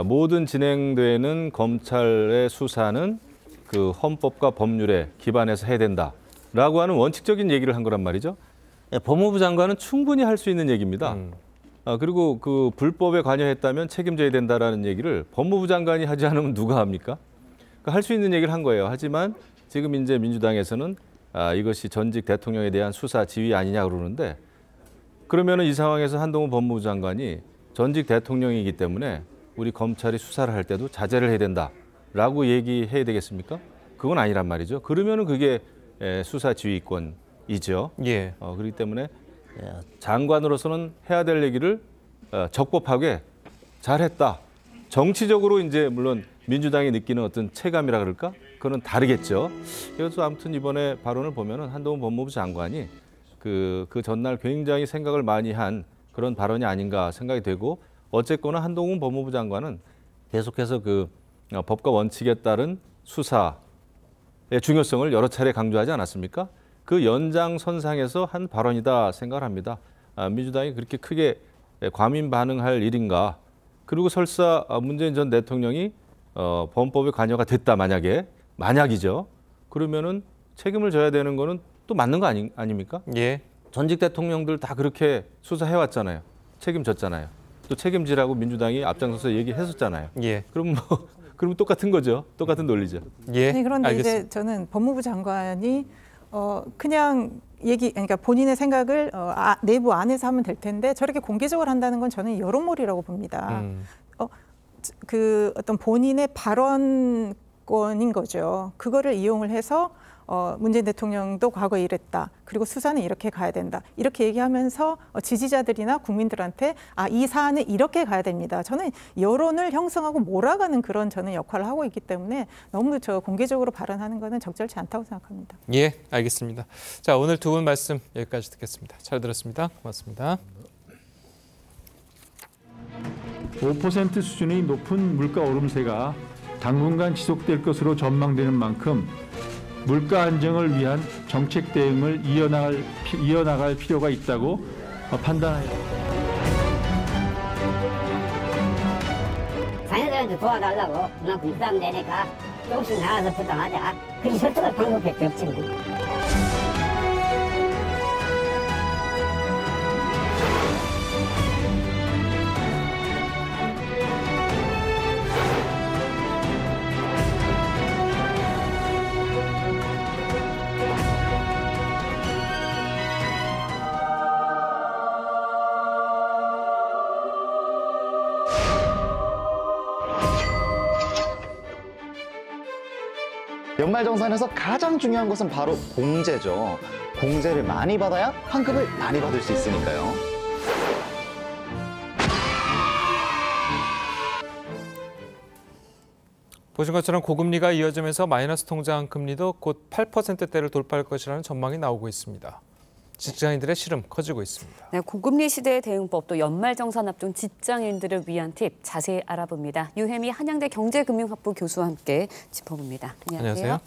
모든 진행되는 검찰의 수사는 그 헌법과 법률에 기반해서 해야 된다라고 하는 원칙적인 얘기를 한 거란 말이죠. 법무부 장관은 충분히 할 수 있는 얘기입니다. 그리고 그 불법에 관여했다면 책임져야 된다라는 얘기를 법무부 장관이 하지 않으면 누가 합니까? 그러니까 할 수 있는 얘기를 한 거예요. 하지만 지금 이제 민주당에서는 이것이 전직 대통령에 대한 수사 지휘 아니냐 그러는데 그러면은 이 상황에서 한동훈 법무부 장관이 전직 대통령이기 때문에 우리 검찰이 수사를 할 때도 자제를 해야 된다라고 얘기해야 되겠습니까? 그건 아니란 말이죠. 그러면은 그게 수사 지휘권이죠. 예. 그렇기 때문에 장관으로서는 해야 될 얘기를 적법하게 잘했다. 정치적으로 이제 물론 민주당이 느끼는 어떤 체감이라 그럴까? 그건 다르겠죠. 그래서 아무튼 이번에 발언을 보면은 한동훈 법무부 장관이 그 전날 굉장히 생각을 많이 한 그런 발언이 아닌가 생각이 되고 어쨌거나 한동훈 법무부 장관은 계속해서 그 법과 원칙에 따른 수사의 중요성을 여러 차례 강조하지 않았습니까? 그 연장선상에서 한 발언이다 생각을 합니다. 민주당이 그렇게 크게 과민 반응할 일인가? 그리고 설사 문재인 전 대통령이 범법에 관여가 됐다 만약이죠. 그러면은 책임을 져야 되는 거는 또 맞는 거 아닙니까? 예. 전직 대통령들 다 그렇게 수사해왔잖아요. 책임졌잖아요. 또 책임지라고 민주당이 앞장서서 얘기했었잖아요. 예. 그럼 똑같은 거죠. 똑같은 논리죠. 예. 아니, 그런데 알겠습니다. 이제 저는 법무부 장관이 그냥 그러니까 본인의 생각을 내부 안에서 하면 될 텐데 저렇게 공개적으로 한다는 건 저는 여론몰이라고 봅니다. 그 어떤 본인의 발언권인 거죠. 그거를 이용을 해서 문재인 대통령도 과거에 이랬다. 그리고 수사는 이렇게 가야 된다. 이렇게 얘기하면서 지지자들이나 국민들한테 이 사안은 이렇게 가야 됩니다. 저는 여론을 형성하고 몰아가는 그런 저는 역할을 하고 있기 때문에 너무 공개적으로 발언하는 거는 적절치 않다고 생각합니다. 예, 알겠습니다. 자, 오늘 두 분 말씀 여기까지 듣겠습니다. 잘 들었습니다. 고맙습니다. 5% 수준의 높은 물가 오름세가 당분간 지속될 것으로 전망되는 만큼 물가 안정을 위한 정책 대응을 이어나갈 필요가 있다고 판단합니다. 자녀들한테 도와달라고 그만큼 부담 되니까 조금씩 나가서 부담하자. 그게 설득할 방법밖에 없지. 연말정산에서 가장 중요한 것은 바로 공제죠. 공제를 많이 받아야 환급을 많이 받을 수 있으니까요. 보신 것처럼 고금리가 이어지면서 마이너스 통장 금리도 곧 8%대를 돌파할 것이라는 전망이 나오고 있습니다. 직장인들의 시름 커지고 있습니다. 네, 고금리 시대의 대응법 또 연말정산 앞둔 직장인들을 위한 팁 자세히 알아봅니다. 유혜미 한양대 경제금융학부 교수와 함께 짚어봅니다. 안녕하세요.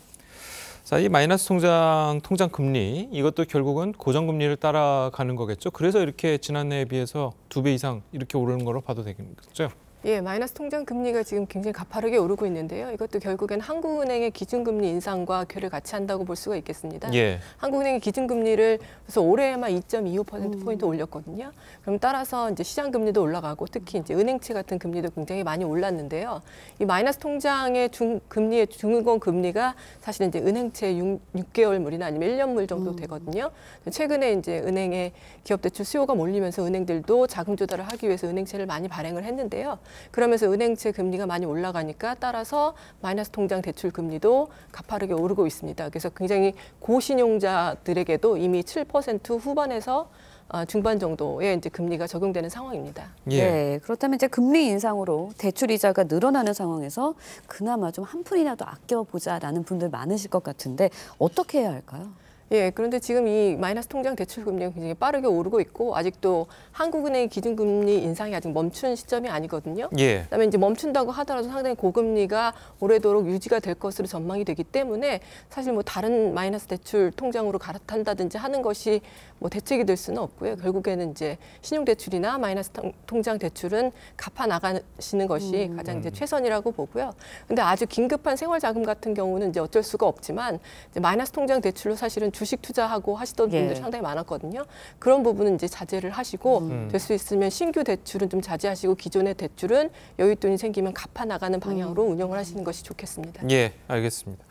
자, 이 마이너스 통장 금리 이것도 결국은 고정금리를 따라가는 거겠죠. 그래서 이렇게 지난해에 비해서 2배 이상 이렇게 오르는 거로 봐도 되겠죠. 예, 마이너스 통장 금리가 지금 굉장히 가파르게 오르고 있는데요. 이것도 결국엔 한국은행의 기준금리 인상과 괴를 같이 한다고 볼 수가 있겠습니다. 예. 한국은행이 기준금리를 그래서 올해에만 2.25%포인트 올렸거든요. 그럼 따라서 이제 시장금리도 올라가고 특히 이제 은행채 같은 금리도 굉장히 많이 올랐는데요. 이 마이너스 통장의 금리의 중위권 금리가 사실은 이제 은행채 6개월물이나 아니면 1년물 정도 되거든요. 최근에 이제 은행의 기업대출 수요가 몰리면서 은행들도 자금 조달을 하기 위해서 은행채를 많이 발행을 했는데요. 그러면서 은행채 금리가 많이 올라가니까 따라서 마이너스 통장 대출 금리도 가파르게 오르고 있습니다. 그래서 굉장히 고신용자들에게도 이미 7% 후반에서 중반 정도의 이제 금리가 적용되는 상황입니다. 예. 네, 그렇다면 이제 금리 인상으로 대출 이자가 늘어나는 상황에서 그나마 좀 한 푼이라도 아껴보자라는 분들 많으실 것 같은데 어떻게 해야 할까요? 예, 그런데 지금 이 마이너스 통장 대출 금리가 굉장히 빠르게 오르고 있고 아직도 한국은행 기준금리 인상이 아직 멈춘 시점이 아니거든요. 예. 그다음에 이제 멈춘다고 하더라도 상당히 고금리가 오래도록 유지가 될 것으로 전망이 되기 때문에 사실 뭐 다른 마이너스 대출 통장으로 갈아탄다든지 하는 것이 뭐 대책이 될 수는 없고요. 결국에는 이제 신용대출이나 마이너스 통장 대출은 갚아 나가시는 것이 가장 이제 최선이라고 보고요. 근데 아주 긴급한 생활자금 같은 경우는 이제 어쩔 수가 없지만 이제 마이너스 통장 대출로 사실은 주식 투자하고 하시던 분들 상당히 많았거든요. 그런 부분은 이제 자제를 하시고 될 수 있으면 신규 대출은 좀 자제하시고 기존의 대출은 여윳돈이 생기면 갚아 나가는 방향으로 운영을 하시는 것이 좋겠습니다. 예, 알겠습니다.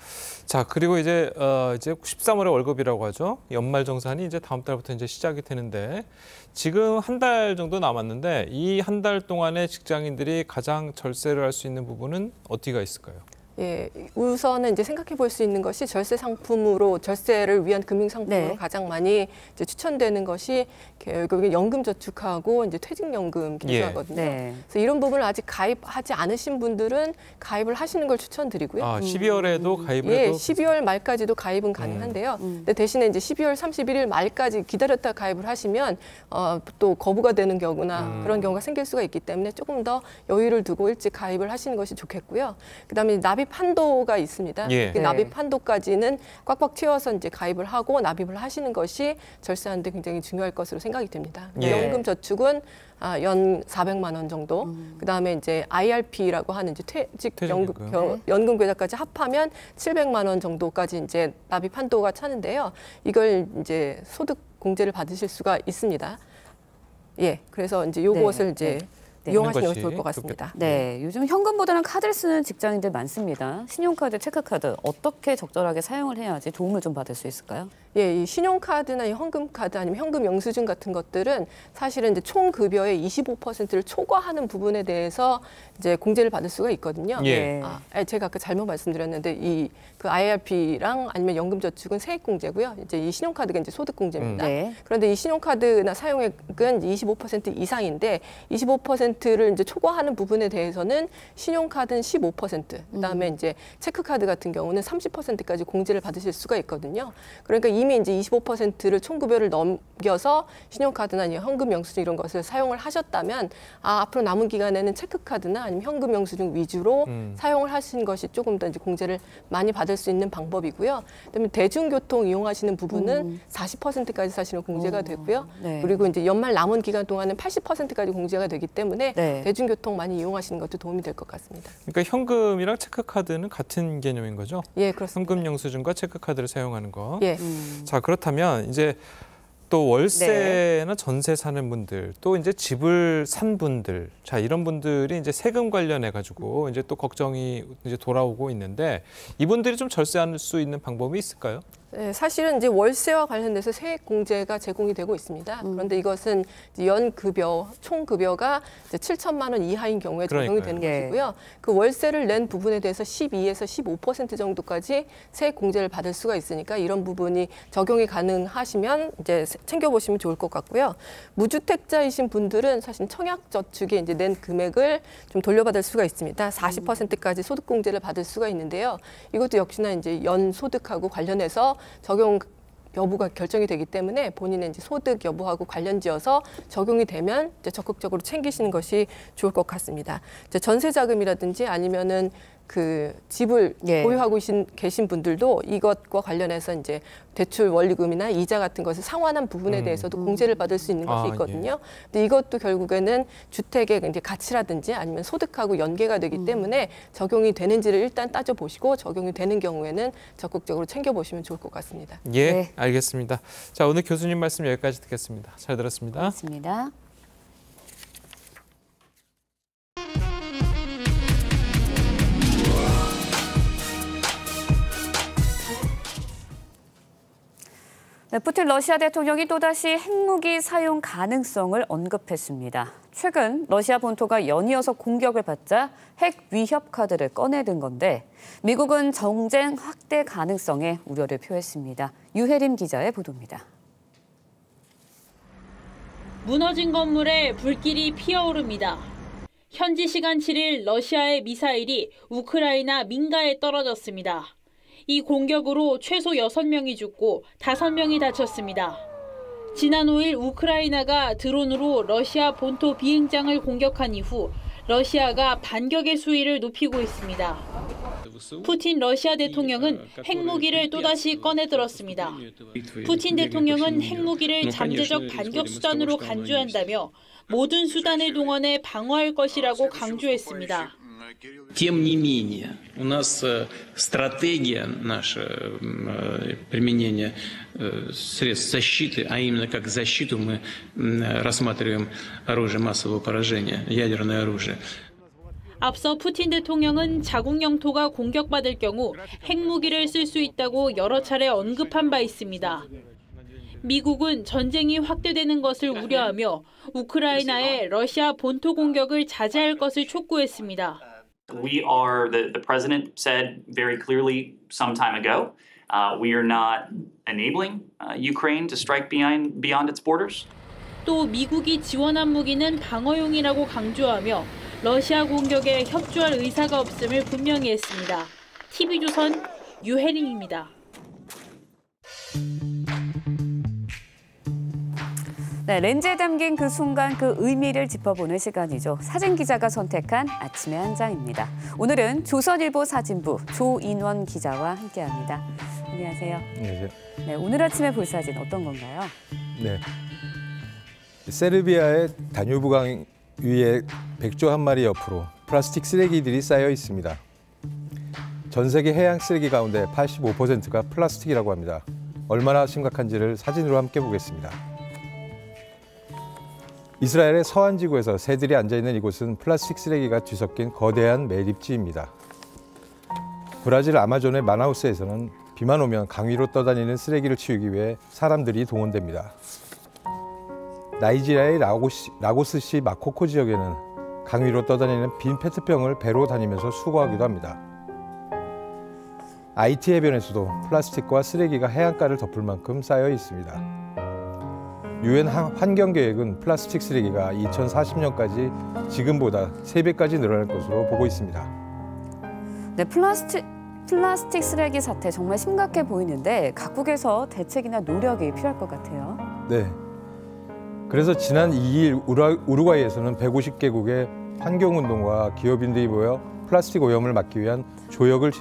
자, 그리고 이제 13월에 월급이라고 하죠. 연말정산이 이제 다음 달부터 이제 시작이 되는데 지금 한 달 정도 남았는데 이 한 달 동안에 직장인들이 가장 절세를 할 수 있는 부분은 어디가 있을까요? 예, 우선은 이제 생각해 볼 수 있는 것이 절세 상품으로 절세를 위한 금융 상품으로 가장 많이 이제 추천되는 것이 결국에 연금저축하고 이제 퇴직연금 계좌거든요. 그래서 이런 부분을 아직 가입하지 않으신 분들은 가입을 하시는 걸 추천드리고요. 12월에도 가입을 예, 해도 12월 말까지도 가입은 가능한데요. 근데 대신에 이제 12월 31일 말까지 기다렸다 가입을 하시면 또 거부가 되는 경우나 그런 경우가 생길 수가 있기 때문에 조금 더 여유를 두고 일찍 가입을 하시는 것이 좋겠고요. 그다음에 납입 한도가 있습니다. 그 납입 한도까지는 꽉꽉 채워서 이제 가입을 하고 납입을 하시는 것이 절세하는데 굉장히 중요할 것으로 생각이 됩니다. 연금 저축은 연 400만 원 정도. 그다음에 이제 IRP라고 하는 이제 연금 계좌까지 합하면 700만 원 정도까지 이제 납입 한도가 차는데요. 이걸 이제 소득 공제를 받으실 수가 있습니다. 예, 그래서 이제 요것을 이제 이용하시는 것이 좋을 것 같습니다. 네, 요즘 현금보다는 카드를 쓰는 직장인들 많습니다. 신용카드, 체크카드 어떻게 적절하게 사용을 해야지 도움을 좀 받을 수 있을까요? 예, 이 신용카드나 이 현금카드 아니면 현금 영수증 같은 것들은 사실은 이제 총 급여의 25%를 초과하는 부분에 대해서 이제 공제를 받을 수가 있거든요. 제가 아까 잘못 말씀드렸는데 이 그 IRP랑 아니면 연금저축은 세액공제고요. 이제 이 신용카드가 이제 소득공제입니다. 그런데 이 신용카드나 사용액은 25% 이상인데 25%를 이제 초과하는 부분에 대해서는 신용카드는 15%, 그다음에 이제 체크카드 같은 경우는 30%까지 공제를 받으실 수가 있거든요. 그러니까 이미 이제 25%를 총급여를 넘겨서 신용카드나 현금 영수증 이런 것을 사용을 하셨다면 앞으로 남은 기간에는 체크카드나 아니면 현금 영수증 위주로 사용을 하시는 것이 조금 더 이제 공제를 많이 받을 수 있는 방법이고요. 그다음에 대중교통 이용하시는 부분은 40%까지 사실은 공제가 되고요. 그리고 이제 연말 남은 기간 동안은 80%까지 공제가 되기 때문에 대중교통 많이 이용하시는 것도 도움이 될 것 같습니다. 그러니까 현금이랑 체크카드는 같은 개념인 거죠? 예, 그렇습니다. 현금 영수증과 체크카드를 사용하는 거. 예. 자, 그렇다면 이제 또 월세나 전세 사는 분들, 또 이제 집을 산 분들, 자, 이런 분들이 이제 세금 관련해 가지고 이제 또 걱정이 이제 돌아오고 있는데 이분들이 좀 절세할 수 있는 방법이 있을까요? 네, 사실은 이제 월세와 관련돼서 세액 공제가 제공이 되고 있습니다. 그런데 이것은 연급여, 총급여가 이제 7천만 원 이하인 경우에 적용이 되는 것이고요. 그 월세를 낸 부분에 대해서 12에서 15% 정도까지 세액 공제를 받을 수가 있으니까 이런 부분이 적용이 가능하시면 이제 챙겨보시면 좋을 것 같고요. 무주택자이신 분들은 사실 청약저축에 이제 낸 금액을 좀 돌려받을 수가 있습니다. 40%까지 소득 공제를 받을 수가 있는데요. 이것도 역시나 이제 연소득하고 관련해서 적용 여부가 결정이 되기 때문에 본인의 이제 소득 여부하고 관련지어서 적용이 되면 이제 적극적으로 챙기시는 것이 좋을 것 같습니다. 이제 전세 자금이라든지 아니면은 그 집을 보유하고 계신 분들도 이것과 관련해서 이제 대출 원리금이나 이자 같은 것을 상환한 부분에 대해서도 공제를 받을 수 있는 것이 있거든요. 근데 이것도 결국에는 주택의 이제 가치라든지 아니면 소득하고 연계가 되기 때문에 적용이 되는지를 일단 따져보시고 적용이 되는 경우에는 적극적으로 챙겨보시면 좋을 것 같습니다. 예, 알겠습니다. 자, 오늘 교수님 말씀 여기까지 듣겠습니다. 잘 들었습니다. 고맙습니다. 푸틴 러시아 대통령이 또다시 핵무기 사용 가능성을 언급했습니다. 최근 러시아 본토가 연이어서 공격을 받자 핵 위협 카드를 꺼내든 건데 미국은 정쟁 확대 가능성에 우려를 표했습니다. 유혜림 기자의 보도입니다. 무너진 건물에 불길이 피어오릅니다. 현지 시간 7일 러시아의 미사일이 우크라이나 민가에 떨어졌습니다. 이 공격으로 최소 6명이 죽고 5명이 다쳤습니다. 지난 5일 우크라이나가 드론으로 러시아 본토 비행장을 공격한 이후 러시아가 반격의 수위를 높이고 있습니다. 푸틴 러시아 대통령은 핵무기를 또다시 꺼내들었습니다. 푸틴 대통령은 핵무기를 잠재적 반격 수단으로 간주한다며 모든 수단을 동원해 방어할 것이라고 강조했습니다. Тем не менее, у нас стратегия наша применения средств защиты, а именно как защиту мы рассматриваем оружие массового поражения, ядерное оружие. 앞서 푸틴 대통령은 자국 영토가 공격받을 경우 핵무기를 쓸 수 있다고 여러 차례 언급한 바 있습니다. 미국은 전쟁이 확대되는 것을 우려하며 우크라이나에 러시아 본토 공격을 자제할 것을 촉구했습니다. The president said very clearly some time ago, we are not enabling Ukraine to strike beyond its borders. 또 미국이 지원한 무기는 방어용이라고 강조하며 러시아 공격에 협조할 의사가 없음을 분명히 했습니다. TV조선 유혜린입니다. 네, 렌즈에 담긴 그 순간 그 의미를 짚어보는 시간이죠. 사진 기자가 선택한 아침의 한 장입니다. 오늘은 조선일보 사진부 조인원 기자와 함께합니다. 안녕하세요. 안녕하세요. 네, 오늘 아침에 볼 사진 어떤 건가요? 네, 세르비아의 다뉴브강 위에 백조 한 마리 옆으로 플라스틱 쓰레기들이 쌓여 있습니다. 전 세계 해양 쓰레기 가운데 85%가 플라스틱이라고 합니다. 얼마나 심각한지를 사진으로 함께 보겠습니다. 이스라엘의 서한 지구에서 새들이 앉아있는 이곳은 플라스틱 쓰레기가 뒤섞인 거대한 매립지입니다. 브라질 아마존의 마나우스에서는 비만 오면 강 위로 떠다니는 쓰레기를 치우기 위해 사람들이 동원됩니다. 나이지리아의 라고스시 마코코 지역에는 강 위로 떠다니는 빈 페트병을 배로 다니면서 수거하기도 합니다. 아이티 해변에서도 플라스틱과 쓰레기가 해안가를 덮을 만큼 쌓여 있습니다. 유엔 환경계획은 플라스틱 쓰레기가 2040년까지 지금보다 3배까지 늘어날 것으로 보고 있습니다. 네, 플라스틱 쓰레기 사태 정말 심각해 보이는데 각국에서 대책이나 노력이 필요할 것 같아요. 네. 그래서 지난 2일 우루과이에서는 150개국의 환경운동가 기업인들이 모여 플라스틱 오염을 막기 위한 조약을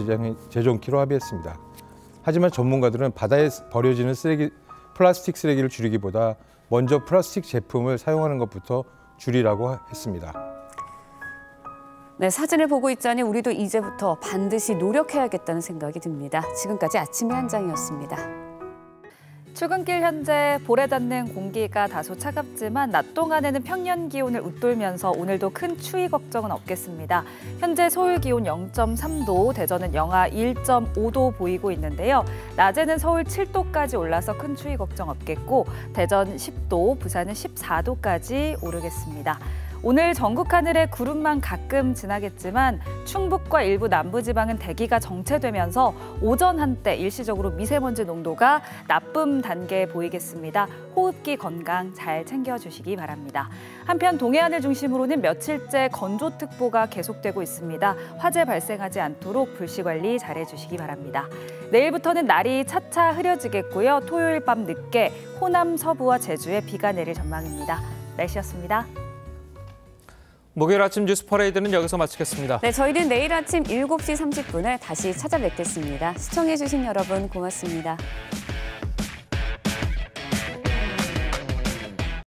제정키로 합의했습니다. 하지만 전문가들은 바다에 버려지는 플라스틱 쓰레기를 줄이기보다 먼저 플라스틱 제품을 사용하는 것부터 줄이라고 했습니다. 네, 사진을 보고 있자니 우리도 이제부터 반드시 노력해야겠다는 생각이 듭니다. 지금까지 아침의 한 장이었습니다. 출근길 현재 볼에 닿는 공기가 다소 차갑지만 낮 동안에는 평년 기온을 웃돌면서 오늘도 큰 추위 걱정은 없겠습니다. 현재 서울 기온 0.3도, 대전은 영하 1.5도 보이고 있는데요. 낮에는 서울 7도까지 올라서 큰 추위 걱정 없겠고 대전 10도, 부산은 14도까지 오르겠습니다. 오늘 전국 하늘에 구름만 가끔 지나겠지만 충북과 일부 남부지방은 대기가 정체되면서 오전 한때 일시적으로 미세먼지 농도가 나쁨 단계에 보이겠습니다. 호흡기 건강 잘 챙겨주시기 바랍니다. 한편 동해안을 중심으로는 며칠째 건조특보가 계속되고 있습니다. 화재 발생하지 않도록 불씨관리 잘해주시기 바랍니다. 내일부터는 날이 차차 흐려지겠고요. 토요일 밤 늦게 호남 서부와 제주에 비가 내릴 전망입니다. 날씨였습니다. 목요일 아침 뉴스 퍼레이드는 여기서 마치겠습니다. 네, 저희는 내일 아침 7시 30분에 다시 찾아뵙겠습니다. 시청해주신 여러분 고맙습니다.